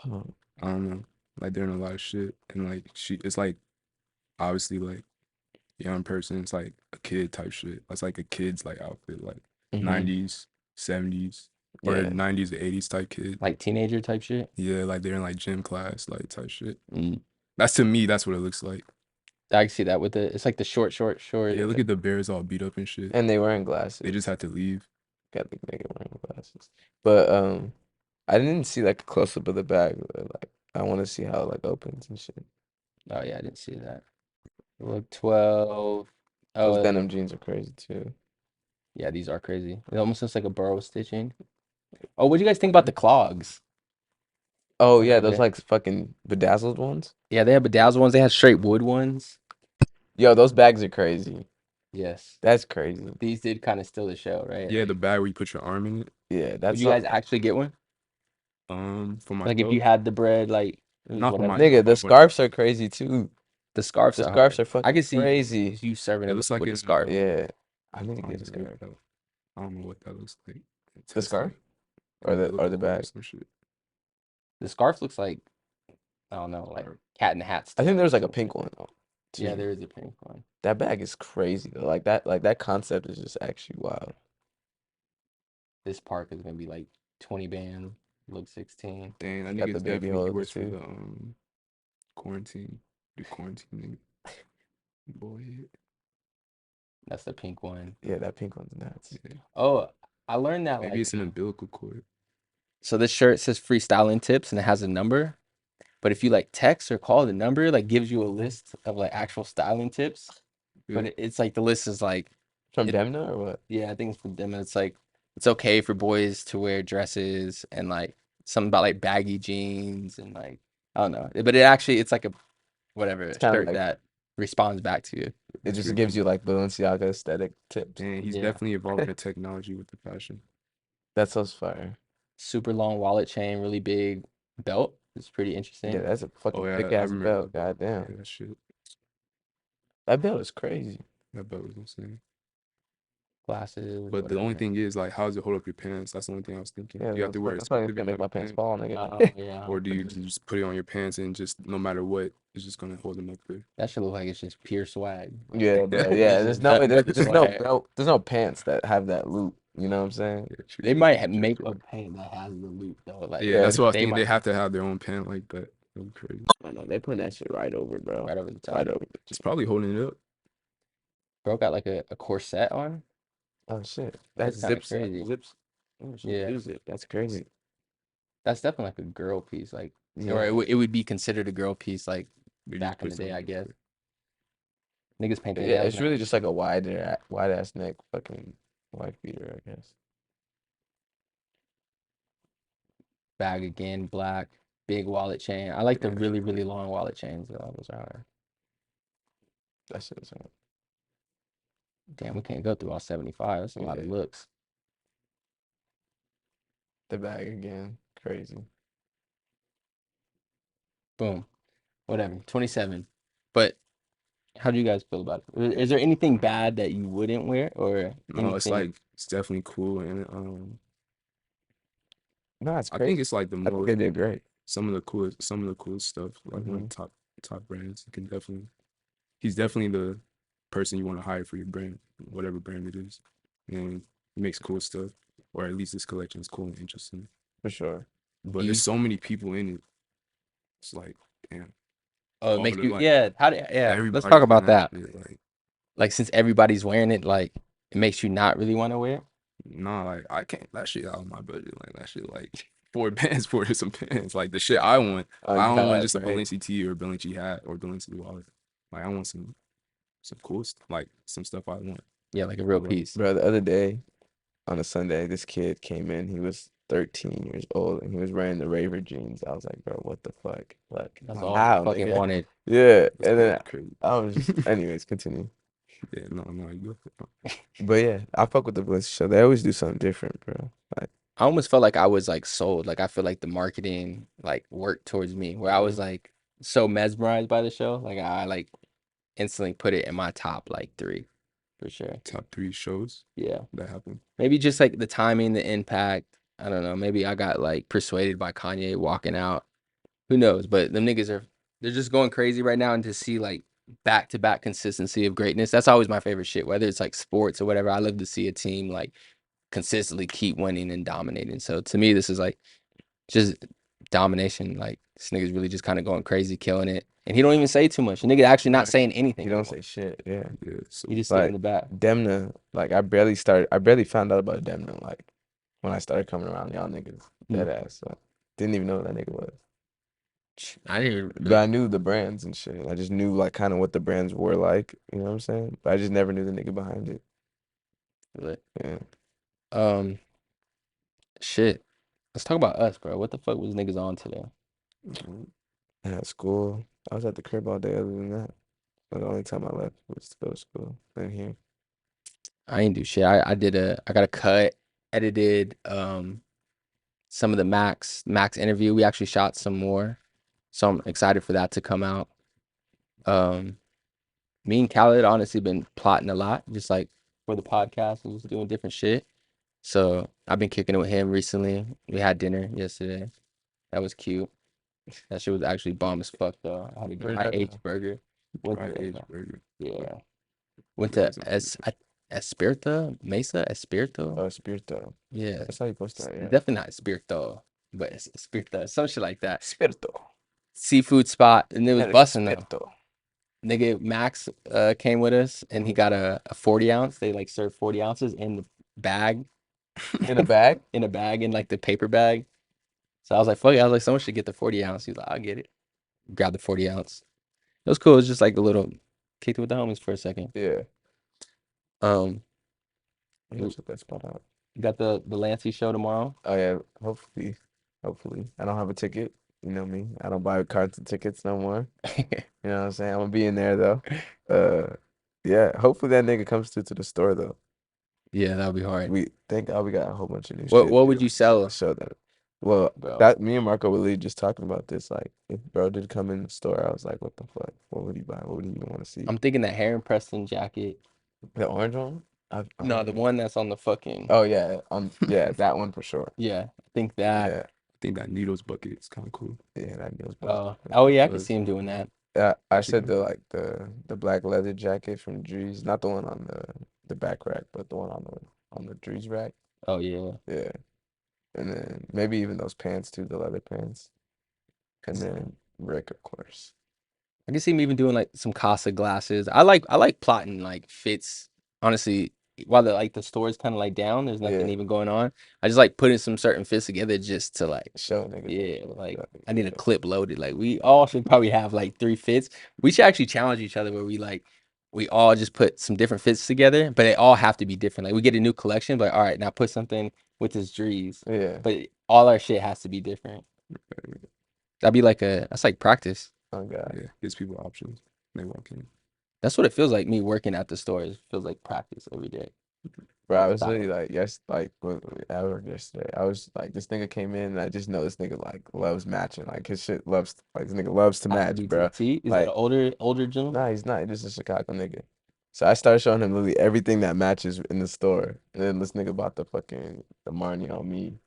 Speaker 6: I don't know. Like they're in a lot of shit. And like it's like obviously like young person, it's like a kid type shit. It's like a kid's like outfit, like
Speaker 5: Mhm.
Speaker 6: 90s, 70s, or
Speaker 5: Yeah.
Speaker 6: 90s to 80s type kid.
Speaker 4: Like teenager type shit?
Speaker 6: Yeah, like they're in like gym class, like type shit.
Speaker 4: Mm.
Speaker 6: That's to me, that's what it looks like.
Speaker 4: I can see that with it's like the short.
Speaker 6: Yeah, look at the Bears all beat up and shit.
Speaker 5: and they wearing glasses.
Speaker 6: They just had to leave.
Speaker 5: Got the nigga wearing glasses. But I didn't see like a close up of the bag. But, like I want to see how it like opens and shit.
Speaker 4: Oh yeah, I didn't see that. Look 12.
Speaker 5: Those
Speaker 4: Oh
Speaker 5: denim jeans are crazy too.
Speaker 4: yeah, these are crazy. It almost looks like a burrow stitching. Oh, what do you guys think about the clogs?
Speaker 5: Oh
Speaker 4: Like
Speaker 5: yeah,
Speaker 4: the
Speaker 5: those like fucking bedazzled ones.
Speaker 4: Yeah, they have bedazzled ones. They have straight wood ones.
Speaker 5: Yo, those bags are crazy.
Speaker 4: Yes.
Speaker 5: That's crazy.
Speaker 4: These did kind of steal the show, right?
Speaker 6: Yeah,
Speaker 4: Like,
Speaker 6: the bag where you put your arm in it.
Speaker 5: Yeah,
Speaker 4: would
Speaker 5: that's
Speaker 4: you guys actually get one?
Speaker 6: For
Speaker 4: Like if
Speaker 6: myself.
Speaker 4: you had the bread, like it was
Speaker 6: Not for
Speaker 4: whatever.
Speaker 6: myself.
Speaker 5: nigga. The scarves are crazy too.
Speaker 4: The scarves
Speaker 5: The
Speaker 4: are
Speaker 5: scarves
Speaker 4: hard.
Speaker 5: are fucking
Speaker 4: I can see
Speaker 5: crazy.
Speaker 4: you serving
Speaker 6: It
Speaker 4: it
Speaker 6: looks
Speaker 4: with
Speaker 6: like
Speaker 4: the
Speaker 6: in,
Speaker 4: scarf.
Speaker 5: Yeah, I need to
Speaker 6: I
Speaker 5: get a
Speaker 6: don't know
Speaker 5: scarf.
Speaker 6: I don't know what that looks like.
Speaker 5: The scarf or
Speaker 6: It look
Speaker 5: the
Speaker 6: cool or
Speaker 5: bag.
Speaker 6: some shit.
Speaker 4: The scarf looks like I don't know, like cat in the hat
Speaker 5: I
Speaker 4: stuff
Speaker 5: think
Speaker 4: or
Speaker 5: there's like a
Speaker 4: something.
Speaker 5: pink one though.
Speaker 4: Yeah,
Speaker 5: too.
Speaker 4: there is a pink one.
Speaker 5: That bag is crazy though. Like that concept is just actually wild.
Speaker 4: This park is gonna be like 20 band, look 16.
Speaker 6: Dang, that
Speaker 5: Got
Speaker 6: nigga's
Speaker 5: the baby
Speaker 6: definitely
Speaker 5: holes,
Speaker 6: yours for
Speaker 5: too.
Speaker 6: the quarantine. The quarantine nigga. Boy.
Speaker 4: That's the pink one.
Speaker 5: Yeah, that pink one's nuts.
Speaker 6: Yeah.
Speaker 4: Oh, I learned that
Speaker 6: Maybe
Speaker 4: like
Speaker 6: it's an umbilical cord.
Speaker 4: so this shirt says freestyling tips and it has a number. But if you like text or call the number, like gives you a list of like actual styling tips. But
Speaker 6: Yeah.
Speaker 4: it's like the list is like
Speaker 5: From
Speaker 4: It-
Speaker 5: Demna or what?
Speaker 4: yeah, I think it's from them. And it's like it's okay for boys to wear dresses and like something about like baggy jeans and like I don't know. But it's like a whatever
Speaker 5: It's kinda
Speaker 4: shirt
Speaker 5: like-
Speaker 4: that responds back to you.
Speaker 5: It
Speaker 6: That's
Speaker 5: just
Speaker 6: true.
Speaker 5: gives you like Balenciaga aesthetic tips.
Speaker 6: Dang, he's
Speaker 4: Yeah.
Speaker 6: definitely evolving the technology with the fashion.
Speaker 5: That's so fire.
Speaker 4: Super long wallet chain, really big belt. It's pretty interesting.
Speaker 5: Yeah, that's a fucking
Speaker 6: Oh yeah,
Speaker 5: thick
Speaker 6: I
Speaker 5: ass
Speaker 6: remember
Speaker 5: belt.
Speaker 6: that.
Speaker 5: Goddamn,
Speaker 6: Yeah, that shit.
Speaker 5: that belt is crazy.
Speaker 6: That belt was insane.
Speaker 4: Glasses.
Speaker 6: But the only
Speaker 4: whatever.
Speaker 6: thing is, like, how does it hold up your pants? That's the only thing I was thinking.
Speaker 5: Yeah,
Speaker 6: Do you have to wear
Speaker 5: that's probably
Speaker 6: expensive
Speaker 5: gonna make my
Speaker 6: type of
Speaker 5: pants fall, nigga.
Speaker 4: Oh yeah.
Speaker 6: or do you just put it on your pants and just no matter what, it's just gonna hold them up there?
Speaker 4: That should look like it's just pure swag.
Speaker 5: Yeah, bro. Yeah,
Speaker 4: This
Speaker 5: there's
Speaker 4: is
Speaker 5: no
Speaker 4: nothing but
Speaker 5: there's no
Speaker 4: swag.
Speaker 5: belt. There's no pants that have that loop. You know what I'm saying?
Speaker 6: Yeah, true,
Speaker 4: They
Speaker 6: true,
Speaker 4: might
Speaker 6: true, true,
Speaker 4: make
Speaker 6: true.
Speaker 4: a pant that has the loop though. Like
Speaker 6: Yeah, that's what I was
Speaker 4: they
Speaker 6: thinking. They
Speaker 4: might
Speaker 6: have to have their own pant like that. That'd be crazy.
Speaker 5: I know they put that shit right over, bro.
Speaker 4: right over the top.
Speaker 5: Right over.
Speaker 6: It's probably holding it up.
Speaker 4: Bro got like a corset on.
Speaker 5: Oh shit,
Speaker 4: That's
Speaker 5: that
Speaker 4: kinda
Speaker 5: zips.
Speaker 4: crazy.
Speaker 5: Zips. Oh, shit,
Speaker 4: Yeah.
Speaker 5: do zip. That's crazy.
Speaker 4: That's definitely like a girl piece, like
Speaker 5: Yeah.
Speaker 4: or it would be considered a girl piece like
Speaker 6: They just
Speaker 4: back in
Speaker 6: put
Speaker 4: the day, I
Speaker 6: something
Speaker 4: guess.
Speaker 6: up
Speaker 4: Niggas paint their
Speaker 5: Yeah,
Speaker 4: nails
Speaker 5: it's
Speaker 4: now.
Speaker 5: really just like a wide ass neck fucking wife beater, I guess.
Speaker 4: Bag again, black, big wallet chain. I like the
Speaker 6: Yeah.
Speaker 4: really, really long wallet chains though. Those are hard.
Speaker 5: That shit is hard.
Speaker 4: Damn, we can't go through all 75. That's a lot of
Speaker 5: Yeah.
Speaker 4: looks.
Speaker 5: The bag again, crazy.
Speaker 4: Boom. Whatever. 27. But how do you guys feel about it? Is there anything bad that you wouldn't wear or
Speaker 6: No, it's
Speaker 4: anything?
Speaker 6: like it's definitely cool, and
Speaker 5: No, it's
Speaker 6: I
Speaker 5: crazy.
Speaker 6: think it's like the
Speaker 5: I think
Speaker 6: more
Speaker 5: they did great.
Speaker 6: some of the coolest stuff, like one of
Speaker 5: Mhm.
Speaker 6: the top brands. You can definitely, he's definitely the person you want to hire for your brand, whatever brand it is, and he makes cool stuff. or at least this collection is cool and interesting.
Speaker 5: For sure.
Speaker 6: But
Speaker 4: You-
Speaker 6: there's so many people in it. It's like, damn.
Speaker 4: Oh, it
Speaker 6: all
Speaker 4: makes
Speaker 6: the,
Speaker 4: you
Speaker 6: like,
Speaker 4: yeah. How do let's
Speaker 6: everybody's
Speaker 4: talk about
Speaker 6: wearing
Speaker 4: that.
Speaker 6: shit,
Speaker 4: Like since everybody's wearing it, like it makes you not really want to wear it.
Speaker 6: nah, like I can't. That shit out of my budget. Like that shit, like 4 bands for some pants. Like the shit I want.
Speaker 5: Oh,
Speaker 6: I don't want
Speaker 5: God,
Speaker 6: just a
Speaker 5: right.
Speaker 6: Balenciaga tee or Balenciaga hat or Balenciaga wallet. Like I want some cool stuff. Like some stuff I want.
Speaker 4: Yeah, like a real
Speaker 6: Bro.
Speaker 4: piece.
Speaker 5: Bro, the other day on a Sunday, this kid came in. He was 13 years old and he was wearing the Raver jeans. I was like, bro, what the fuck? Like,
Speaker 4: That's
Speaker 6: Wow.
Speaker 4: all
Speaker 5: how,
Speaker 4: I fucking
Speaker 5: nigga?
Speaker 4: wanted.
Speaker 5: Yeah.
Speaker 6: That's
Speaker 5: And then
Speaker 6: crazy.
Speaker 5: I was just, anyways, continue.
Speaker 6: Yeah, no, you go.
Speaker 5: But yeah, I fuck with the Bliss show. They always do something different, bro. Like,
Speaker 4: I almost felt like I was like sold. Like I feel like the marketing like worked towards me, where I was like so mesmerized by the show. Like I like instantly put it in my top like 3 for sure.
Speaker 6: Top 3 shows
Speaker 4: Yeah,
Speaker 6: that happened.
Speaker 4: maybe just like the timing, the impact. I don't know. Maybe I got like persuaded by Kanye walking out. Who knows? But them niggas they're just going crazy right now, and to see like back to back consistency of greatness. That's always my favorite shit. Whether it's like sports or whatever, I love to see a team like consistently keep winning and dominating. So to me, this is like just domination. Like this nigga's really just kind of going crazy, killing it, and he don't even say too much. The nigga actually not saying anything.
Speaker 5: he don't
Speaker 4: anymore.
Speaker 5: say shit. Yeah.
Speaker 6: Yeah, so
Speaker 4: He just sit in
Speaker 5: Like,
Speaker 4: the back.
Speaker 5: Demna, like, I barely found out about Demna, like, when I started coming around y'all niggas. Dead ass. So, didn't even know who that nigga was.
Speaker 4: I didn't even.
Speaker 5: But I knew the brands and shit. I just knew, like, kind of what the brands were like. You know what I'm saying? But I just never knew the nigga behind it.
Speaker 4: Really.
Speaker 5: Yeah.
Speaker 4: Shit. Let's talk about us, bro. What the fuck was niggas on today?
Speaker 5: And at school, I was at the crib all day other than that. But the only time I left was to go to school. Then here.
Speaker 4: I ain't do shit. I got a cut, edited some of the Max interview. We actually shot some more. So I'm excited for that to come out. Me and Khaled honestly been plotting a lot, just like for the podcast and just doing different shit. So I've been kicking it with him recently. We had dinner yesterday. That was cute. That shit was actually bomb as fuck though. I had a
Speaker 5: Where'd
Speaker 4: high
Speaker 5: that
Speaker 4: H
Speaker 5: go?
Speaker 4: burger. Went
Speaker 6: Right
Speaker 4: to,
Speaker 6: age burger.
Speaker 4: yeah. Went
Speaker 6: Yeah,
Speaker 4: to Espirito Mesa Espirito.
Speaker 5: Oh, Spirito.
Speaker 4: Yeah,
Speaker 5: That's how you post that, yeah.
Speaker 4: definitely not Espirito, but it's Espirito, some shit like that.
Speaker 5: Spirito.
Speaker 4: Seafood spot, and it was busting though.
Speaker 5: Spirito.
Speaker 4: Nigga Max came with us, and he got a 40 ounce. They like serve 40 ounces in the bag,
Speaker 5: In a bag?
Speaker 4: in like the paper bag. So I was like, fuck it. I was like, someone should get the 40 ounce. He was like, I'll get it. Grab the 40 ounce. It was cool. It was just like a little kicked it with the homies for a second.
Speaker 5: Yeah.
Speaker 4: Um,
Speaker 5: I'm gonna check that spot out.
Speaker 4: you got the Lancey show tomorrow.
Speaker 5: Oh yeah, hopefully. I don't have a ticket. You know me. I don't buy cards and tickets no more. You know what I'm saying? I'm gonna be in there though. Yeah. Hopefully that nigga comes through to the store though.
Speaker 4: Yeah, that'll be hard.
Speaker 5: We thank God we got a whole bunch of new
Speaker 4: What
Speaker 5: shit.
Speaker 4: would you sell?
Speaker 5: Show that. Well,
Speaker 4: Bro.
Speaker 5: that me and Marco were literally just talking about this. Like, if bro did come in the store, I was like, what the fuck? What would he buy? What would he even want to see?
Speaker 4: I'm thinking that Heron Preston jacket.
Speaker 5: The orange one?
Speaker 4: No, the one that's on the fucking.
Speaker 5: Oh yeah, yeah, that one for sure.
Speaker 4: Yeah, I think that.
Speaker 5: Yeah,
Speaker 6: I think that Needles bucket is kind of cool.
Speaker 5: yeah, that goes.
Speaker 4: Oh yeah, I can see him doing that.
Speaker 5: I said the black leather jacket from Drees, not the one on the back rack, but the one on the Drees rack.
Speaker 4: Oh yeah.
Speaker 5: Yeah, and then maybe even those pants too, the leather pants, and then Rick, of course.
Speaker 4: I can see him even doing like some Casa glasses. I like plotting like fits. Honestly, while the store is kind of like down, there's nothing
Speaker 5: Yeah.
Speaker 4: even going on. I just like putting some certain fits together just to like,
Speaker 5: Show niggas.
Speaker 4: yeah, like
Speaker 5: Yeah.
Speaker 4: I need a clip loaded. Like we all should probably have like 3 fits. We should actually challenge each other where we all just put some different fits together, but they all have to be different. Like we get a new collection, but all right, now put something with his Drees.
Speaker 5: Yeah.
Speaker 4: But all our shit has to be different. That'd be that's like practice.
Speaker 5: Oh God.
Speaker 6: Yeah, gives people options. They walk in.
Speaker 4: That's what it feels like me working at the store. It feels like practice every day.
Speaker 5: Bro, I was
Speaker 4: Stop.
Speaker 5: really like, I worked yesterday. I was like, this nigga came in, and I just know this nigga like loves matching. Like his shit loves, like this nigga loves to match, bro.
Speaker 4: Is
Speaker 5: Like-
Speaker 4: that an older gentleman?
Speaker 5: Nah, he's not. He's just a Chicago nigga. So I started showing him literally everything that matches in the store. And then this nigga bought the Marnie on me.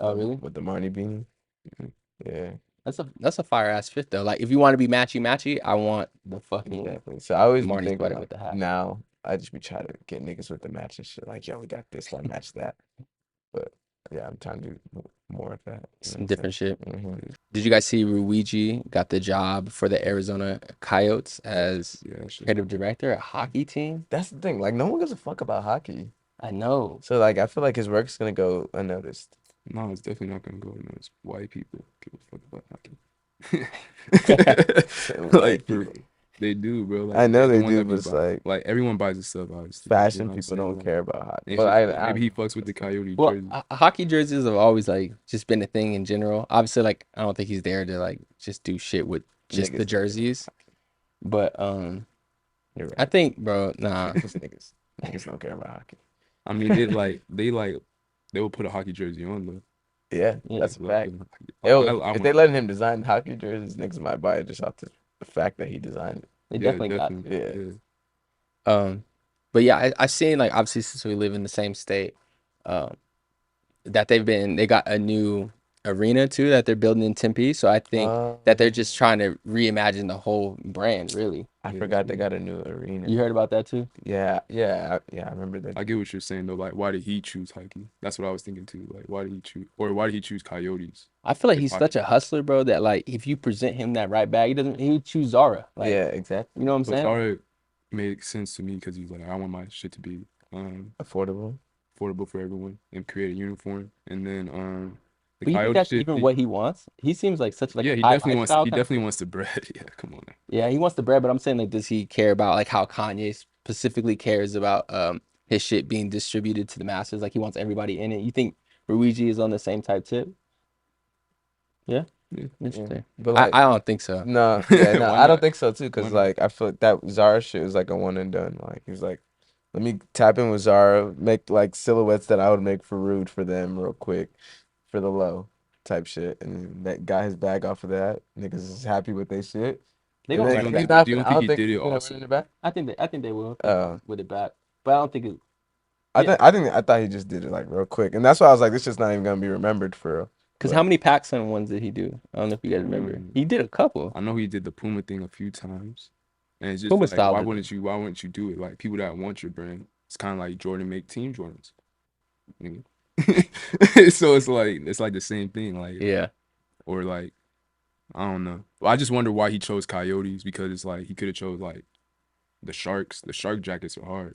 Speaker 4: Oh, really?
Speaker 5: With the Marnie beanie. Yeah,
Speaker 4: That's a fire ass fit though. Like if you want to be matchy, I want the fucking
Speaker 5: exactly. So I always be
Speaker 4: Marnie
Speaker 5: thinking
Speaker 4: sweater
Speaker 5: like,
Speaker 4: with the hat.
Speaker 5: now I just be trying to get niggas with the matching shit. Like, yo, we got this, I match that. But yeah, I'm trying to do more of that.
Speaker 4: Some different shit.
Speaker 5: hmm
Speaker 4: Did you guys see Rhuigi got the job for the Arizona Coyotes as
Speaker 6: Yeah, that shit's
Speaker 4: creative director, a hockey team?
Speaker 5: That's the thing. Like, no one gives a fuck about hockey.
Speaker 4: I know.
Speaker 5: So, like, I feel like his work's gonna go unnoticed.
Speaker 6: No, it's definitely not gonna go unnoticed. White people give a fuck about hockey.
Speaker 5: White
Speaker 6: Like, for,
Speaker 5: people.
Speaker 6: they do, bro. Like,
Speaker 5: I know they
Speaker 6: everyone
Speaker 5: do,
Speaker 6: that be
Speaker 5: but it's
Speaker 6: buy-
Speaker 5: like
Speaker 6: everyone buys his stuff, obviously. You
Speaker 5: fashion
Speaker 6: know what I'm
Speaker 5: people
Speaker 6: saying?
Speaker 5: don't
Speaker 6: Like,
Speaker 5: care about hockey.
Speaker 6: it's
Speaker 5: But
Speaker 6: just like, maybe he fucks with the Coyote
Speaker 4: Well,
Speaker 6: jersey.
Speaker 4: hockey jerseys have always like just been a thing in general. Obviously, like I don't think he's there to like just do shit with just
Speaker 5: Niggas
Speaker 4: the
Speaker 5: don't care about
Speaker 4: jerseys.
Speaker 5: hockey.
Speaker 4: But
Speaker 5: You're right.
Speaker 4: I think, bro, nah.
Speaker 5: Those niggas don't care about hockey.
Speaker 6: I mean, they will put a hockey jersey on though.
Speaker 5: Yeah,
Speaker 4: Yeah.
Speaker 5: that's a
Speaker 6: Like,
Speaker 5: fact.
Speaker 6: I
Speaker 5: Yo,
Speaker 6: want-
Speaker 5: if they letting him design hockey jerseys, niggas might buy it just off the fact that he designed it.
Speaker 4: They
Speaker 6: yeah,
Speaker 4: definitely got.
Speaker 5: Yeah.
Speaker 4: But yeah, I've seen like obviously since we live in the same state, um, that they got a new arena too that they're building in Tempe. So I think that they're just trying to reimagine the whole brand. Really,
Speaker 5: I
Speaker 6: Yeah,
Speaker 5: forgot they
Speaker 6: yeah.
Speaker 5: got a new arena.
Speaker 4: you heard about that too?
Speaker 5: Yeah, I remember that.
Speaker 6: I get what you're saying though. Like, why did he choose hockey? That's what I was thinking too. Like, why did he choose Coyotes?
Speaker 4: I feel like
Speaker 6: If
Speaker 4: he's
Speaker 6: I-
Speaker 4: such a hustler, bro. That like if you present him that right bag, he would choose Zara. Like,
Speaker 5: Yeah, exactly.
Speaker 4: you know what I'm
Speaker 6: But
Speaker 4: saying?
Speaker 6: Zara made sense to me because he's like, I want my shit to be
Speaker 5: Affordable.
Speaker 6: affordable for everyone and create a uniform. And then the
Speaker 4: But you think
Speaker 6: Coyote
Speaker 4: that's
Speaker 6: shit.
Speaker 4: even what he wants? He seems like such like
Speaker 6: Yeah,
Speaker 4: a
Speaker 6: he
Speaker 4: high
Speaker 6: definitely wants.
Speaker 4: lifestyle
Speaker 6: He
Speaker 4: kind of-
Speaker 6: definitely wants the bread. Yeah, come on. Now.
Speaker 4: Yeah, he wants the bread, but I'm saying like, does he care about like how Kanye specifically cares about his shit being distributed to the masses? Like he wants everybody in it. You think Rhuigi is on the same type tip? Yeah,
Speaker 6: Yeah.
Speaker 4: interesting.
Speaker 5: But like,
Speaker 4: I don't think so.
Speaker 5: no, yeah, no,
Speaker 6: Why
Speaker 5: I don't
Speaker 6: not?
Speaker 5: think so too.
Speaker 6: Why
Speaker 5: Cause
Speaker 6: not?
Speaker 5: like I feel like that Zara shit was like a one and done. Like he was like, let me tap in with Zara, make like silhouettes that I would make for Rhude for them real quick, for the low type shit, and that got his bag off of that. Niggas is happy with their shit.
Speaker 4: They
Speaker 5: And
Speaker 4: gonna
Speaker 5: then
Speaker 4: run
Speaker 6: do
Speaker 4: it
Speaker 6: you
Speaker 4: back.
Speaker 5: he's
Speaker 6: do you
Speaker 5: not.
Speaker 6: don't
Speaker 5: I
Speaker 6: think
Speaker 5: don't
Speaker 6: he
Speaker 5: think
Speaker 6: did
Speaker 5: he's
Speaker 6: it
Speaker 5: gonna
Speaker 6: also?
Speaker 5: run it back.
Speaker 4: I think they will
Speaker 5: Oh.
Speaker 4: with it back, but I don't think it.
Speaker 5: I
Speaker 4: Yeah.
Speaker 5: I thought he just did it like real quick, and that's why I was like, this just not even gonna be remembered for real.
Speaker 4: Because
Speaker 5: But-
Speaker 4: how many PacSun ones did he do? I don't know if you guys remember. He did a couple.
Speaker 6: I know he did the Puma thing a few times, and it's just
Speaker 4: Puma
Speaker 6: like,
Speaker 4: style
Speaker 6: why
Speaker 4: is-
Speaker 6: wouldn't you do it? Like people that want your brand, it's kind of like Jordan make Team Jordans. Nigga. So it's like the same thing, like
Speaker 4: Yeah.
Speaker 6: or like I don't know. Well, I just wonder why he chose Coyotes because it's like he could have chose like the Sharks. The Shark jackets are hard.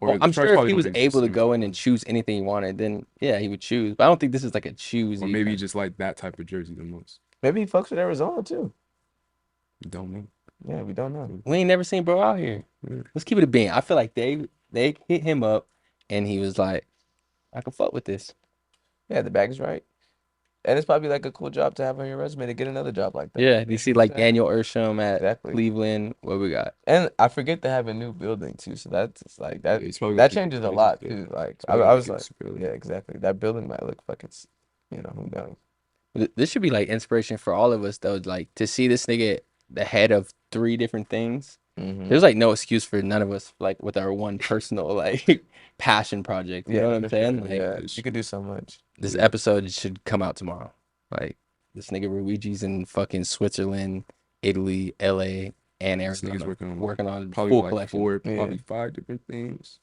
Speaker 6: Or
Speaker 4: Well,
Speaker 6: the
Speaker 4: I'm
Speaker 6: Sharks
Speaker 4: sure if
Speaker 6: probably
Speaker 4: he
Speaker 6: don't
Speaker 4: was
Speaker 6: exist
Speaker 4: able to
Speaker 6: anymore.
Speaker 4: go in and choose anything he wanted, then yeah, he would choose. But I don't think this is like a choosy.
Speaker 6: Or maybe he just like that type of jersey the most.
Speaker 5: Maybe he fucks with Arizona too.
Speaker 6: Don't know.
Speaker 5: Yeah, we don't know.
Speaker 4: We ain't never seen bro out here.
Speaker 6: Yeah.
Speaker 4: Let's keep it a bean. I feel like they hit him up, and he was like, "I can fuck with this."
Speaker 5: Yeah, the bag's right. And it's probably like a cool job to have on your resume to get another job like that.
Speaker 4: Yeah, you see like Daniel Ursham at
Speaker 5: Exactly.
Speaker 4: Cleveland. What we got?
Speaker 5: And I forget they have a new building too, so that's just like that.
Speaker 6: Yeah, it's probably
Speaker 5: That
Speaker 6: gonna
Speaker 5: changes a
Speaker 6: get
Speaker 5: lot
Speaker 6: super
Speaker 5: too. Like
Speaker 6: probably
Speaker 5: I
Speaker 6: gonna
Speaker 5: was
Speaker 6: get
Speaker 5: like,
Speaker 6: super early.
Speaker 5: yeah, exactly. That building might look fucking, who knows?
Speaker 4: This should be like inspiration for all of us though. Like to see this nigga the head of 3 different things.
Speaker 5: Mm-hmm.
Speaker 4: There's like no excuse for none of us like with our one personal like passion project. You know what I'm
Speaker 5: for
Speaker 4: saying?
Speaker 5: sure.
Speaker 4: Like
Speaker 5: Yeah, you could do so much.
Speaker 4: this episode should come out tomorrow. Like this nigga Rhuigi's in fucking Switzerland, Italy, LA, and
Speaker 6: This
Speaker 4: Arizona
Speaker 6: nigga's
Speaker 4: working on
Speaker 6: probably
Speaker 4: full
Speaker 6: like
Speaker 4: collection.
Speaker 6: 4,
Speaker 5: Yeah.
Speaker 6: probably 5 different things.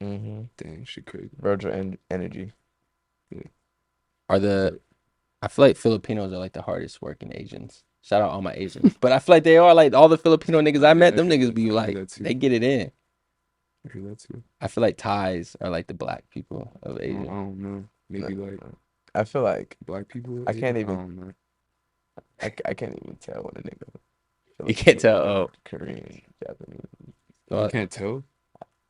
Speaker 5: Mm-hmm.
Speaker 6: Dang, shit crazy.
Speaker 5: Virtual energy.
Speaker 4: I feel like Filipinos are like the hardest working Asians. Shout out all my Asians. But I feel like they are like all the Filipino niggas I met, them niggas be like
Speaker 6: that too.
Speaker 4: they get it in.
Speaker 6: I hear that too.
Speaker 4: I feel like Thais are like the black people of
Speaker 6: I
Speaker 4: Asia.
Speaker 6: don't know. Maybe like
Speaker 5: I feel like
Speaker 6: black people.
Speaker 5: I can't even-
Speaker 6: I don't know.
Speaker 5: I can't even tell when a nigga.
Speaker 4: You can't tell, oh.
Speaker 5: Korean, Japanese.
Speaker 4: Well,
Speaker 6: You can't tell.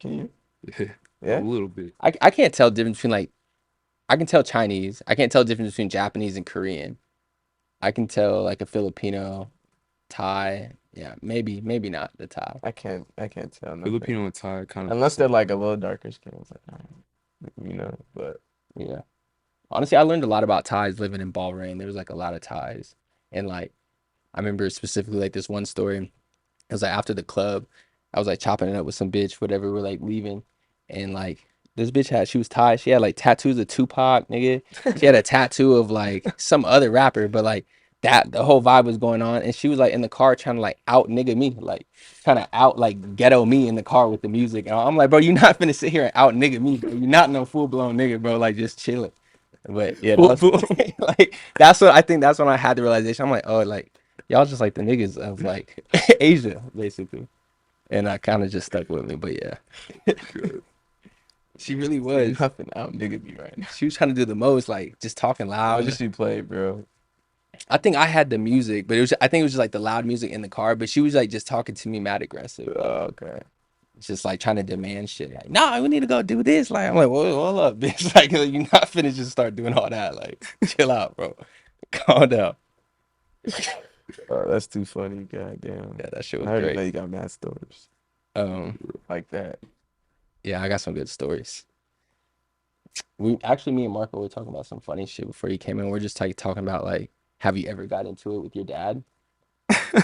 Speaker 5: Can you?
Speaker 6: Yeah,
Speaker 5: Yeah.
Speaker 6: a little bit.
Speaker 4: I can't tell the difference between like I can tell Chinese. I can't tell the difference between Japanese and Korean. I can tell like a Filipino, Thai. Yeah, maybe not the Thai.
Speaker 5: I can't tell. Nothing.
Speaker 6: Filipino and Thai kind of.
Speaker 5: Unless they're like a little darker skin. It's like, but
Speaker 4: Yeah. Honestly, I learned a lot about Thais living in Bahrain. There was like a lot of Thais. And like I remember specifically like this one story. It was like after the club, I was like chopping it up with some bitch, whatever, we're like leaving. And like this bitch she was Thai. She had like tattoos of Tupac, nigga. She had a tattoo of like some other rapper, but like that the whole vibe was going on, and she was like in the car trying to like out nigga me, like trying to out like ghetto me in the car with the music. And I'm like, bro, you're not finna sit here and out nigga me, bro. You're not no full blown nigga, bro. Like just chilling. But yeah, that
Speaker 6: Full
Speaker 4: was
Speaker 6: blown.
Speaker 4: like that's what I think. That's when I had the realization. I'm like, oh, like y'all just like the niggas of like Asia, basically. And I kind of just stuck with me. But yeah, she really was.
Speaker 5: Nothing out nigga me right now.
Speaker 4: She was trying to do the most, like just talking
Speaker 5: What
Speaker 4: loud.
Speaker 5: did she play, bro?
Speaker 4: I think I had the music, but I think it was just like the loud music in the car. But she was like just talking to me mad aggressive. Like,
Speaker 5: Okay.
Speaker 4: just like trying to demand shit. Like, nah, we need to go do this. Like, I'm like, whoa, hold up, bitch. Like, you're not finna just start doing all that. Like, chill out, bro. Calm down.
Speaker 5: That's too funny. Goddamn.
Speaker 4: Yeah, that shit was
Speaker 5: I already know
Speaker 4: great.
Speaker 5: you got mad stories
Speaker 4: Um,
Speaker 5: like that.
Speaker 4: yeah, I got some good stories. Me and Marco were talking about some funny shit before you came in. We're just like talking about like, have you ever got into it with your dad?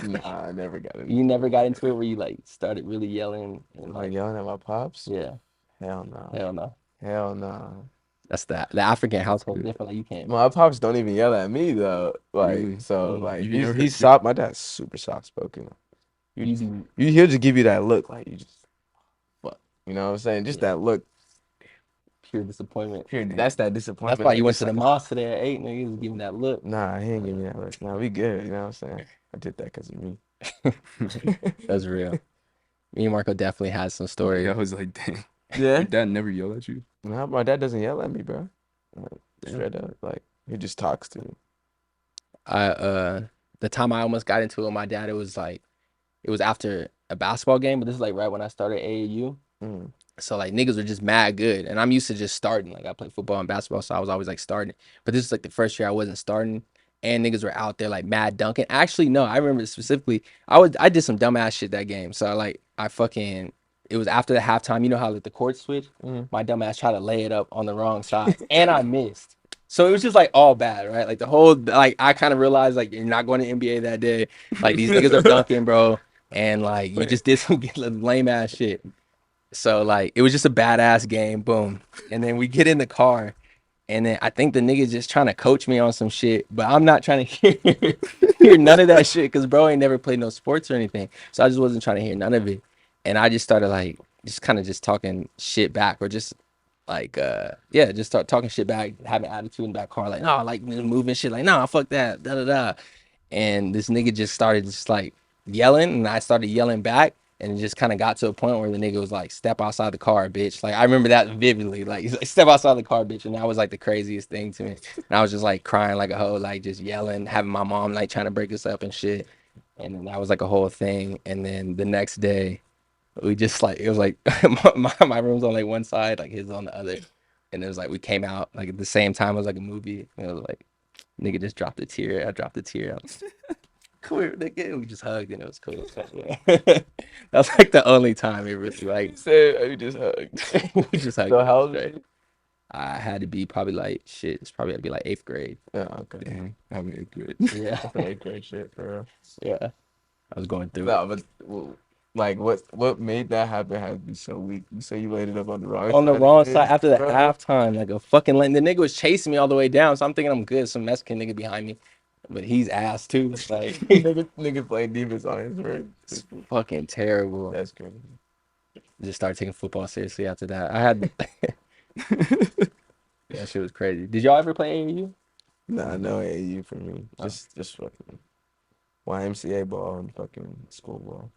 Speaker 5: Nah, I never got into
Speaker 4: You never
Speaker 5: it.
Speaker 4: got into it where you like started really yelling and
Speaker 5: Like
Speaker 4: like,
Speaker 5: yelling at my pops?
Speaker 4: yeah,
Speaker 5: Hell no.
Speaker 4: hell no.
Speaker 5: Hell no.
Speaker 4: That's the African household
Speaker 6: good.
Speaker 4: different. Like you can't.
Speaker 5: My pops don't even yell at me though. Like
Speaker 6: Really?
Speaker 5: so,
Speaker 4: Mm.
Speaker 5: like
Speaker 6: You never
Speaker 5: he's
Speaker 6: heard-
Speaker 5: soft. My dad's super soft spoken.
Speaker 4: You
Speaker 5: He'll just give you that look, like you just
Speaker 4: What?
Speaker 5: You know what I'm saying? Just
Speaker 4: Yeah.
Speaker 5: that look.
Speaker 4: pure disappointment.
Speaker 5: Pure, that's that disappointment.
Speaker 4: That's why you
Speaker 5: like,
Speaker 4: went
Speaker 5: just
Speaker 4: to the
Speaker 5: like,
Speaker 4: mosque today at 8, nigga. Was giving that look.
Speaker 5: Nah, he ain't give me that look. Nah, we good. You know what I'm saying? I did that because of me.
Speaker 4: That's real. Me and Marco definitely had some
Speaker 6: Like,
Speaker 4: stories.
Speaker 6: I was like, dang.
Speaker 5: Yeah.
Speaker 6: Your dad never yelled at you?
Speaker 5: Nah, my dad doesn't yell at me, bro. Like,
Speaker 6: Damn.
Speaker 5: straight up, like he just talks to me.
Speaker 4: The time I almost got into it with my dad, it was after a basketball game, but this is like right when I started AAU.
Speaker 5: Mm.
Speaker 4: So like niggas were just mad good, and I'm used to just starting. Like I play football and basketball, so I was always like starting. But this is like the first year I wasn't starting, and niggas were out there like mad dunking. Actually, no, I remember specifically. I did some dumbass shit that game. So like it was after the halftime. You know how like the court switch.
Speaker 5: Mm.
Speaker 4: My dumb ass tried to lay it up on the wrong side, and I missed. So it was just like all bad, right? Like the whole like I kind of realized like you're not going to NBA that day. Like these niggas are dunking, bro, and like you just did some lame ass shit. So like it was just a badass game, boom. And then we get in the car, and then I think the nigga's just trying to coach me on some shit, but I'm not trying to hear none of that shit because bro ain't never played no sports or anything. So I just wasn't trying to hear none of it. And I just started like just kind of just talking shit back or just like yeah, just start talking shit back, having attitude in that car, like no, like moving shit, like nah, fuck that, da da da. And this nigga just started just like yelling, and I started yelling back, and it just kind of got to a point where the nigga was like, "Step outside the car, bitch!" Like I remember that vividly. Like he's like, "Step outside the car, bitch!" And that was like the craziest thing to me. And I was just like crying like a hoe, like just yelling, having my mom like trying to break us up and shit. And then that was like a whole thing. And then the next day, we just like it was like my room's on like one side, like his on the other. And it was like we came out like at the same time. It was like a movie. And it was like nigga just dropped a tear. I dropped a tear. I was cool, nigga. We just hugged and it was cool. So, yeah. That was like the only time it really like
Speaker 5: Said we just hugged.
Speaker 4: we just hugged.
Speaker 5: So
Speaker 4: It
Speaker 5: how
Speaker 4: was
Speaker 5: old was
Speaker 4: great.
Speaker 5: you?
Speaker 4: I had to be probably like shit. It's probably had to be like 8th grade.
Speaker 5: Yeah, okay.
Speaker 6: Dang, I mean, good.
Speaker 4: Yeah,
Speaker 5: That's great shit, bro.
Speaker 4: yeah. I was going through it.
Speaker 5: No, but like what made that happen had to be so weak. You say you laid it up on the wrong
Speaker 4: On the
Speaker 5: side
Speaker 4: wrong
Speaker 5: of
Speaker 4: side
Speaker 5: it,
Speaker 4: after the
Speaker 5: bro.
Speaker 4: halftime, like a fucking the nigga was chasing me all the way down. So I'm thinking I'm good. Some Mexican nigga behind me, but he's ass too. Like
Speaker 5: nigga playing defense on his ring.
Speaker 4: it's fucking terrible.
Speaker 5: That's crazy.
Speaker 4: Just started taking football seriously after that. I had yeah, shit was crazy. Did y'all ever play AAU?
Speaker 5: Nah, no AU for me. Just fucking YMCA ball and fucking school ball.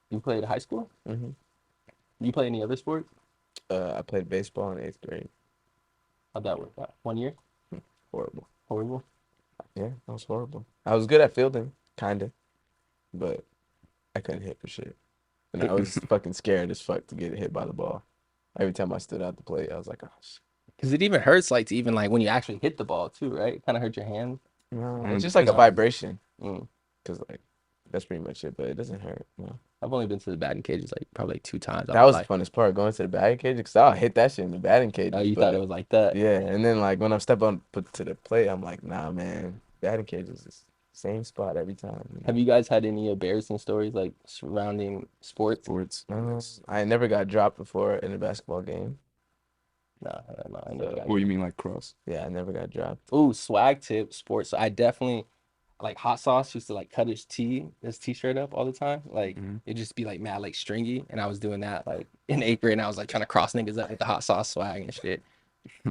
Speaker 4: You played high school?
Speaker 5: Mm-hmm.
Speaker 4: You play any other sport?
Speaker 5: I played baseball in 8th grade.
Speaker 4: How'd that work out? 1 year?
Speaker 5: Horrible.
Speaker 4: Horrible.
Speaker 5: Yeah, that was horrible. I was good at fielding, kinda, but I couldn't hit for shit. And I was fucking scared as fuck to get hit by the ball. Every time I stood out the plate, I was like, oh shit.
Speaker 4: Because it even hurts like to even like when you actually hit the ball too, right? It kind of hurt your hand.
Speaker 5: No, it's just like a vibration.
Speaker 4: Mm.
Speaker 5: Cause like that's pretty much it, but it doesn't hurt. No.
Speaker 4: I've only been to the batting cages like probably like 2 times.
Speaker 5: That was the funnest part, going to the batting cage, because I'll hit that shit in the batting cage.
Speaker 4: Oh, you thought it was like that?
Speaker 5: Yeah, and then like when I'm step on put to the plate, I'm like, nah, man, batting cage is the same spot every time.
Speaker 4: Have you guys had any embarrassing stories like surrounding sports?
Speaker 6: Sports.
Speaker 5: I never got dropped before in a basketball game.
Speaker 4: No, I never got
Speaker 6: Or you
Speaker 4: dropped.
Speaker 6: mean like cross?
Speaker 5: Yeah, I never got dropped.
Speaker 4: Ooh, swag tip, sports. So I definitely like hot sauce used to like cut his t-shirt up all the time. Like it'd just be like mad like stringy. And I was doing that like in 8th grade and I was like trying to cross niggas up with the hot sauce swag and shit.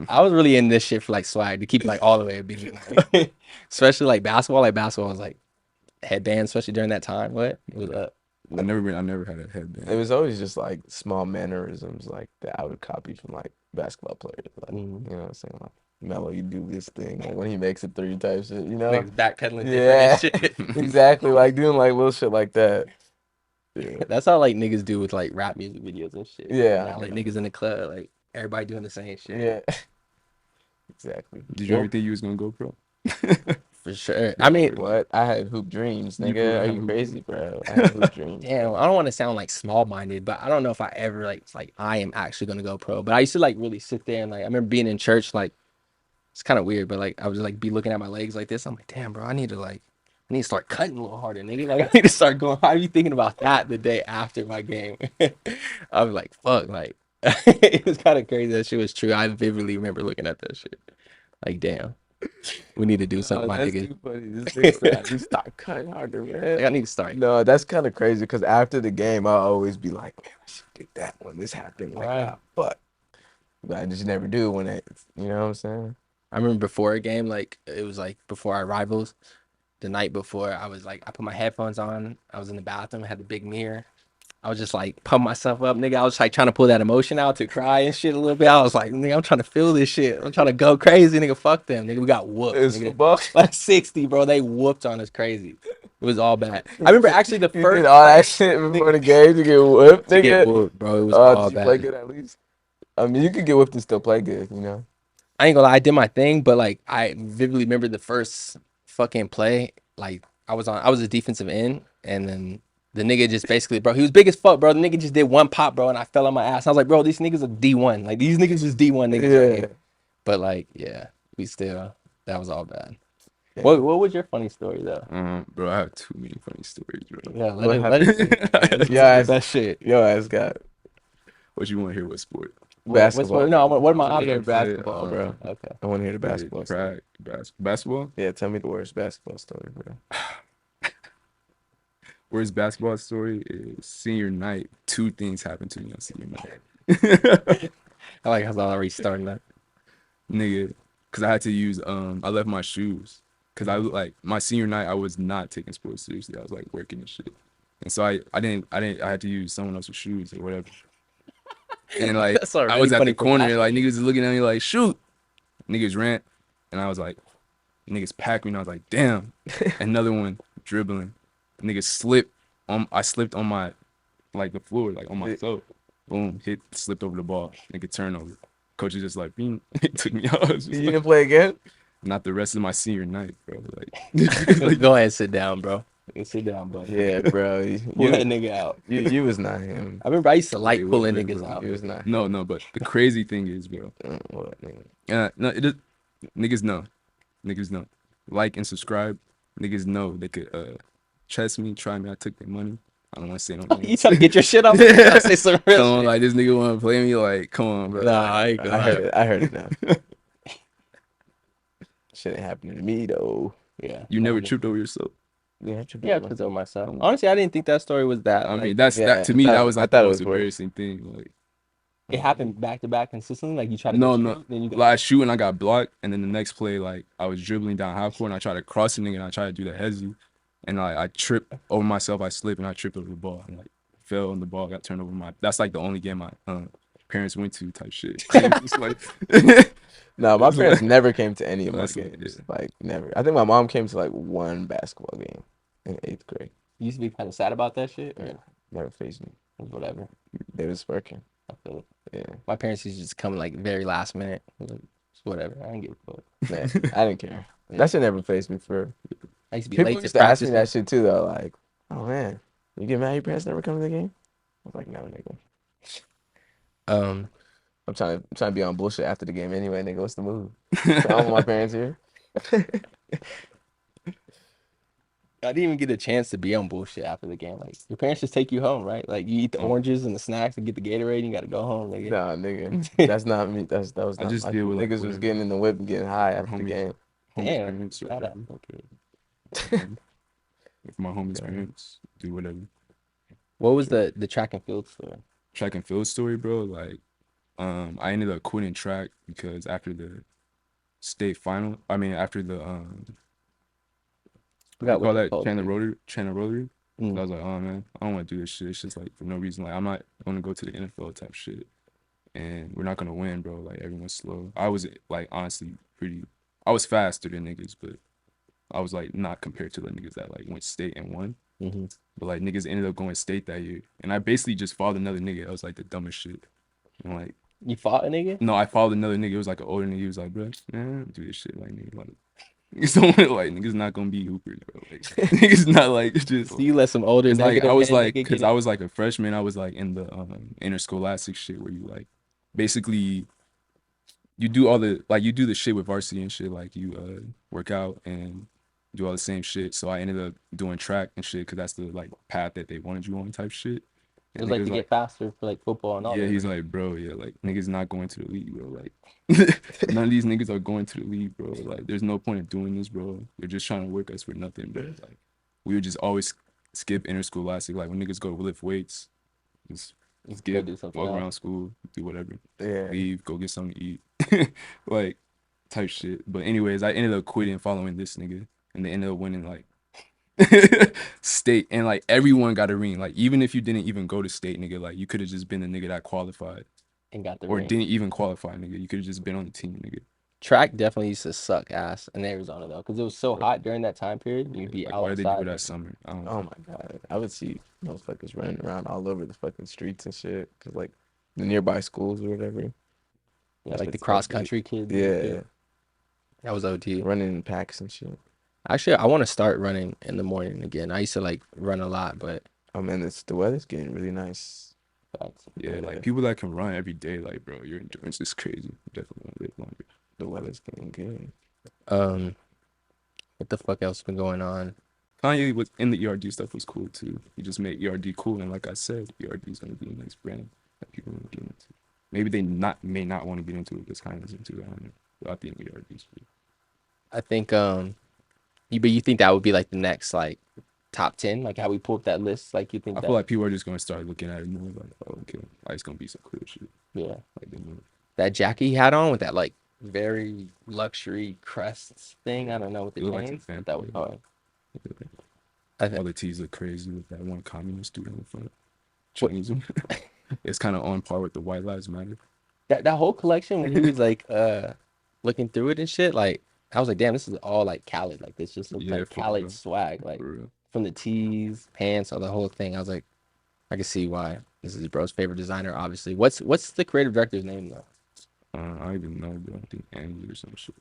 Speaker 4: I was really in this shit for like swag to keep it like all the way beginning. Especially like basketball. Like basketball was like headband, especially during that time. What? It was up.
Speaker 6: I never had a headband.
Speaker 5: It was always just like small mannerisms like that I would copy from like basketball players. Like, you know what I'm saying? Like, Melo, you do this thing. Like when he makes a 3 type shit, you know?
Speaker 4: Niggas backpedaling
Speaker 5: Yeah,
Speaker 4: different and shit.
Speaker 5: exactly. Like doing like little shit like that. Yeah.
Speaker 4: That's how like niggas do with like rap music videos and shit.
Speaker 5: Yeah.
Speaker 4: Now, like niggas in the club, like everybody doing the same shit.
Speaker 5: Yeah. Exactly.
Speaker 6: Did you ever think you was gonna go pro?
Speaker 4: For sure. I mean,
Speaker 5: What? I had hoop dreams,
Speaker 6: You
Speaker 5: nigga. Are
Speaker 6: had
Speaker 5: you
Speaker 6: hoop
Speaker 5: crazy, bro? I had hoop dreams.
Speaker 4: damn, I don't want to sound like small minded, but I don't know if I ever like it's like I am actually gonna go pro. But I used to like really sit there and like I remember being in church, like it's kind of weird, but like I would like be looking at my legs like this. I'm like, damn, bro, I need to start cutting a little harder, nigga. Like I need to start going. How are you thinking about that the day after my game? I was like, fuck, like it was kind of crazy. That shit was true. I vividly remember looking at that shit. Like, damn, we need to do something, my
Speaker 5: That's
Speaker 4: nigga.
Speaker 5: too funny. This thing said I just start cutting harder, man.
Speaker 4: Like, I need to start.
Speaker 5: No, that's kind of crazy because after the game, I'll always be like, man, I should get that when this happened. Like,
Speaker 4: Right.
Speaker 5: ah, fuck. But I just never do when it, you know what I'm saying?
Speaker 4: I remember before a game, like it was like before our rivals, the night before, I was like, I put my headphones on. I was in the bathroom, had the big mirror. I was just like pumping myself up, nigga. I was like trying to pull that emotion out to cry and shit a little bit. I was like, nigga, I'm trying to feel this shit. I'm trying to go crazy, nigga. Fuck them, nigga. We got whooped,
Speaker 5: It's
Speaker 4: nigga.
Speaker 5: football.
Speaker 4: Like 60, bro. They whooped on us crazy. It was all bad. I remember actually the
Speaker 5: You
Speaker 4: first
Speaker 5: did all that shit before the game to get whipped,
Speaker 4: to get
Speaker 5: nigga.
Speaker 4: whooped, bro. It was all
Speaker 5: Did you play
Speaker 4: bad.
Speaker 5: good at least? I mean, you could get whipped and still play good, you know?
Speaker 4: I ain't gonna lie, I did my thing, but like I vividly remember the first fucking play. Like I was a defensive end, and then the nigga just basically, bro, he was big as fuck, bro. The nigga just did one pop, bro, and I fell on my ass. I was like, bro, these niggas are D1. Like these niggas is D1 niggas right
Speaker 5: Yeah.
Speaker 4: here. But like, yeah, we still that was all bad.
Speaker 5: Yeah.
Speaker 4: What was your funny story though?
Speaker 6: Bro, I have too many funny stories, bro.
Speaker 4: Yeah,
Speaker 5: What
Speaker 4: let it
Speaker 5: happened?
Speaker 4: yeah,
Speaker 5: Yeah,
Speaker 4: that shit.
Speaker 5: Yo, ass got
Speaker 6: What you want to hear? What sport?
Speaker 5: basketball.
Speaker 4: No, what am I
Speaker 5: I want to hear
Speaker 4: options?
Speaker 5: basketball, bro.
Speaker 4: Okay.
Speaker 5: I want to hear the basketball story.
Speaker 6: Basketball?
Speaker 5: Yeah, tell me the worst basketball story, bro.
Speaker 6: Worst basketball story is senior night. 2 things happened to me on senior night.
Speaker 4: I like how I already starting that.
Speaker 6: Nigga, because I had to use, I left my shoes. Because I like, my senior night, I was not taking sports seriously. I was like working and shit. And so I had to use someone else's shoes or whatever. And like,
Speaker 4: That's already
Speaker 6: I was at
Speaker 4: funny
Speaker 6: the
Speaker 4: for
Speaker 6: corner,
Speaker 4: basketball.
Speaker 6: like niggas was looking at me like, shoot. Niggas ran. And I was like, niggas packed me. And I was like, damn. Another one dribbling. Niggas slipped. I slipped on my, like the floor, like on my toe. Boom, slipped over the ball. Nigga turnover. Coach is just like, bing. Took me out. I was just
Speaker 5: You
Speaker 6: like,
Speaker 5: didn't play again?
Speaker 6: not the rest of my senior night, bro. Like,
Speaker 4: Go ahead and sit down, bro. Sit down, bro.
Speaker 5: Yeah, bro.
Speaker 4: Pull that nigga out.
Speaker 5: You was not him.
Speaker 4: I remember I used to like
Speaker 6: Wait,
Speaker 4: pulling
Speaker 6: wait,
Speaker 4: niggas
Speaker 6: wait,
Speaker 4: out.
Speaker 5: You was not.
Speaker 6: no, but the crazy thing is, bro.
Speaker 5: What, nigga?
Speaker 6: No, it is, niggas know. Niggas know. Like and subscribe. Niggas know they could chest me, try me. I took their money. I don't want to say no
Speaker 4: You
Speaker 6: names.
Speaker 4: trying to get your shit off? Yeah. Say some real
Speaker 6: Come on,
Speaker 4: shit.
Speaker 6: like this nigga want to play me. Like, come on, bro.
Speaker 4: Nah, I ain't
Speaker 5: I
Speaker 4: gonna.
Speaker 5: heard it. I heard it now. Shit ain't happening to me though.
Speaker 4: Yeah.
Speaker 6: You never tripped over yourself.
Speaker 5: Yeah,
Speaker 4: Yeah, because of myself. Honestly, I didn't think that story was that.
Speaker 6: I
Speaker 4: like,
Speaker 6: mean, that's
Speaker 5: yeah,
Speaker 6: that to me.
Speaker 5: I
Speaker 6: That
Speaker 5: thought-
Speaker 6: was
Speaker 5: I
Speaker 6: like
Speaker 5: thought
Speaker 6: the
Speaker 5: it
Speaker 6: most
Speaker 5: was worse.
Speaker 6: embarrassing thing. Like,
Speaker 4: it happened back to back consistently. Like you try to
Speaker 6: no,
Speaker 4: get
Speaker 6: no.
Speaker 4: shoot, then you got
Speaker 6: Like I shoot and I got blocked, and then the next play, like I was dribbling down half court and I tried to cross the nigga and I tried to do the hezzy, and like I tripped over myself. I slipped and I tripped over the ball and like fell on the ball. Got turned over my. That's like the only game my parents went to type shit. It's like,
Speaker 5: No, my parents never came to any of my
Speaker 6: That's
Speaker 5: games.
Speaker 6: it,
Speaker 5: Like never. I think my mom came to like one basketball game in 8th grade.
Speaker 4: you used to be kind of sad about that shit. Or
Speaker 5: Yeah. Never phased me.
Speaker 4: whatever.
Speaker 5: They was working.
Speaker 4: I feel it.
Speaker 5: Yeah.
Speaker 4: My parents used to just come like very last minute. Like, just whatever. I didn't give a fuck.
Speaker 5: Man, I didn't care. That shit never phased me for.
Speaker 4: I used to be
Speaker 5: People
Speaker 4: late to
Speaker 5: used to ask me
Speaker 4: practice.
Speaker 5: that shit too though. Like, oh man, you get mad your parents never come to the game? I was like, no, nigga. I'm trying to be on bullshit after the game anyway, nigga. What's the move? I don't want my parents here.
Speaker 4: I didn't even get a chance to be on bullshit after the game. Like your parents just take you home, right? Like you eat the oranges and the snacks and get the Gatorade and you gotta go home, nigga.
Speaker 5: Nah, nigga, that's not me. That was
Speaker 6: I
Speaker 5: not
Speaker 6: just
Speaker 5: my
Speaker 6: deal with like
Speaker 5: niggas was
Speaker 6: whatever.
Speaker 5: getting in the whip and getting high
Speaker 6: Or
Speaker 5: after the
Speaker 6: homies,
Speaker 5: game.
Speaker 6: homies
Speaker 4: Damn,
Speaker 6: parents or
Speaker 4: shout out.
Speaker 6: whatever.
Speaker 4: Okay.
Speaker 6: If my homies
Speaker 5: Yeah.
Speaker 6: parents do whatever.
Speaker 4: What was the track and field story?
Speaker 6: Track and field story, bro. Like, I ended up quitting track because after the state final, after the what do you
Speaker 4: Forgot what
Speaker 6: call
Speaker 4: they
Speaker 6: that?
Speaker 4: called it.
Speaker 6: Chandler Rotary.
Speaker 4: Mm.
Speaker 6: I was like, oh man, I don't want to do this shit. It's just like for no reason. Like I'm not going to go to the NFL type shit, and we're not gonna win, bro. Like everyone's slow. I was like honestly I was faster than niggas, but I was like not compared to the niggas that like went state and won.
Speaker 4: Mm-hmm.
Speaker 6: But like niggas ended up going state that year, and I basically just followed another nigga. That was like the dumbest shit. And like,
Speaker 4: You fought a nigga?
Speaker 6: no, I followed another nigga. It was like an older nigga. He was like, bro, man, do this shit, like nigga, like. Niggas don't like niggas not gonna be hoopers, bro. Like niggas not like just.
Speaker 4: So you let some older
Speaker 6: Cause like
Speaker 4: negative
Speaker 6: I was
Speaker 4: man
Speaker 6: like,
Speaker 4: nigga
Speaker 6: cause
Speaker 4: get
Speaker 6: I was like a freshman. I was like in the interscholastic shit where you like, basically, you do all the like you do the shit with varsity and shit. Like you work out and do all the same shit. So I ended up doing track and shit because that's the like path that they wanted you on type shit.
Speaker 4: it
Speaker 6: And
Speaker 4: was like
Speaker 6: niggas
Speaker 4: to get faster for like football and all
Speaker 6: yeah,
Speaker 4: that.
Speaker 6: he's like, bro, yeah, like niggas not going to the league, bro. Like none of these niggas are going to the league, bro. Like there's no point in doing this, bro. They're just trying to work us for nothing, bro. Like we would just always skip interscholastic. Like when niggas go lift weights, just
Speaker 4: Go
Speaker 6: skip,
Speaker 4: do something
Speaker 6: walk
Speaker 4: else.
Speaker 6: around school, do whatever,
Speaker 5: Yeah.
Speaker 6: leave, go get something to eat, like type shit. But anyways, I ended up quitting following this nigga, and they ended up winning like state, and like everyone got a ring. Like even if you didn't even go to state, nigga, like you could have just been the nigga that qualified
Speaker 4: And got the
Speaker 6: or
Speaker 4: ring.
Speaker 6: didn't even qualify, nigga. You could have just been on the team, nigga.
Speaker 4: Track definitely used to suck ass in Arizona though, because it was so hot during that time period. You'd be
Speaker 6: Like why did they do it
Speaker 4: outside.
Speaker 6: that summer? I don't know.
Speaker 5: Oh my god, I would see motherfuckers running around all over the fucking streets and shit, cause like the nearby schools or whatever.
Speaker 4: Yeah,
Speaker 5: That's
Speaker 4: like
Speaker 5: what
Speaker 4: the
Speaker 5: it's
Speaker 4: cross
Speaker 5: like,
Speaker 4: country kids. and
Speaker 5: Yeah,
Speaker 4: shit. That was OT.
Speaker 5: running in packs and shit.
Speaker 4: Actually, I want to start running in the morning again. I used to like run a lot, but
Speaker 5: Oh man, the weather's getting really nice.
Speaker 6: Yeah,
Speaker 5: Yeah.
Speaker 6: like people that can run every day, like bro, your endurance is crazy. You definitely want to live longer.
Speaker 5: The weather's getting good.
Speaker 4: what the fuck else been going on?
Speaker 6: Kanye was in the ERD stuff was cool too. He just made ERD cool, and like I said, ERD is gonna be a nice brand that people want to get into. Maybe they may not want to get into it, but Kanye is into it. I don't know. But I think ERD is cool.
Speaker 4: I think but you think that would be like the next like top 10, like how we pulled up that list? Like you think
Speaker 6: I
Speaker 4: that?
Speaker 6: feel like people are just gonna start looking at it more like, oh, okay, like it's gonna be some cool shit.
Speaker 4: Yeah,
Speaker 6: Like they know.
Speaker 4: that jacket he had on with that like very luxury crest thing. I don't know with the
Speaker 6: It looked like
Speaker 4: chains.
Speaker 6: some
Speaker 4: But that was
Speaker 6: fancy.
Speaker 4: I
Speaker 6: All
Speaker 4: think
Speaker 6: the tees look crazy with that one communist dude in the front. Chinese one. It's kind of on par with the White Lives Matter.
Speaker 4: that whole collection when he was like looking through it and shit. Like I was like, damn, this is all like Khaled. Like this just looks
Speaker 6: Yeah,
Speaker 4: like
Speaker 6: for
Speaker 4: Khaled
Speaker 6: real.
Speaker 4: swag. Like
Speaker 6: For real.
Speaker 4: from the tees, pants, or the whole thing. I was like, I can see why this is bro's favorite designer. Obviously, what's the creative director's name though?
Speaker 6: I don't even know, but I think Andy or some shit.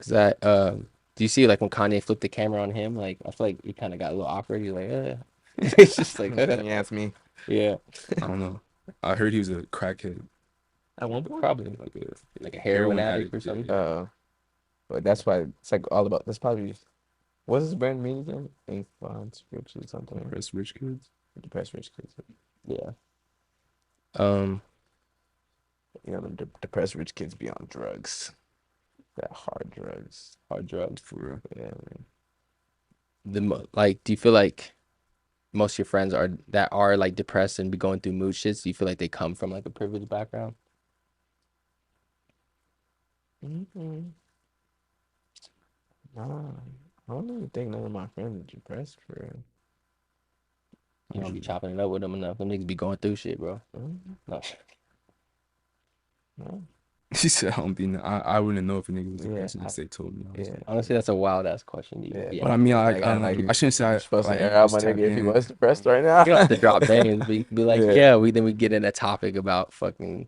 Speaker 4: Is that do you see like when Kanye flipped the camera on him? Like I feel like he kind of got a little awkward. He's like, it's just like,
Speaker 5: Can you ask me?
Speaker 4: yeah.
Speaker 6: I don't know. I heard he was a crackhead,
Speaker 4: At one point, probably
Speaker 6: like
Speaker 4: a heroin addict or something.
Speaker 5: But that's why it's like all about. That's probably what's his brand mean again? ENFANTS, rich or something.
Speaker 6: Depressed rich kids.
Speaker 5: Depressed rich kids.
Speaker 4: Yeah.
Speaker 5: You know, the depressed rich kids be on drugs. That hard drugs.
Speaker 4: Hard drugs.
Speaker 6: For real.
Speaker 5: Yeah, man.
Speaker 4: Like, do you feel like most of your friends are like depressed and be going through mood shits? Do you feel like they come from like a privileged background?
Speaker 5: Mm-hmm. Nah, I don't even think none of my friends are depressed for real.
Speaker 4: You don't be chopping it up with them enough. Them niggas be going through shit, bro.
Speaker 5: Mm-hmm.
Speaker 4: No.
Speaker 5: No.
Speaker 6: He said, I don't be. I wouldn't know if a nigga was
Speaker 5: Yeah,
Speaker 6: depressed unless they told me.
Speaker 5: Yeah.
Speaker 4: Honestly, that's a wild ass question.
Speaker 5: Yeah.
Speaker 6: But I mean,
Speaker 5: Like,
Speaker 6: I shouldn't say
Speaker 5: you're supposed
Speaker 6: like,
Speaker 5: to air out my
Speaker 6: just tap
Speaker 5: nigga if he
Speaker 6: in.
Speaker 5: was depressed right now.
Speaker 4: You don't have to drop names, but be like,
Speaker 5: Yeah.
Speaker 4: yeah, we get in a topic about fucking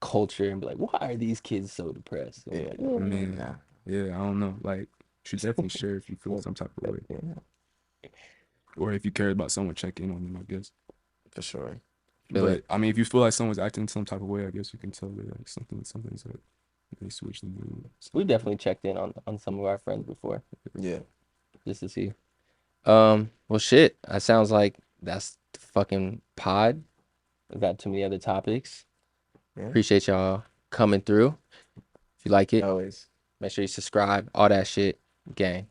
Speaker 4: culture and be like, why are these kids so depressed? And
Speaker 5: Yeah.
Speaker 4: we're like,
Speaker 6: I mean,
Speaker 5: Nah.
Speaker 6: yeah, I don't know. Like, you should definitely share if you feel some type of way,
Speaker 5: Yeah,
Speaker 6: or if you care about someone, check in on them. I guess.
Speaker 5: for sure.
Speaker 4: Feel
Speaker 6: But
Speaker 4: it.
Speaker 6: I mean, if you feel like someone's acting some type of way, I guess you can tell that like something's up. They switch the mood.
Speaker 4: We've definitely checked in on some of our friends before
Speaker 5: Yeah.
Speaker 4: just to see. Well, shit. That sounds like that's the fucking pod. We got too many other topics.
Speaker 5: Yeah.
Speaker 4: Appreciate y'all coming through. If you like it,
Speaker 5: Always.
Speaker 4: make sure you subscribe. All that shit. Gang.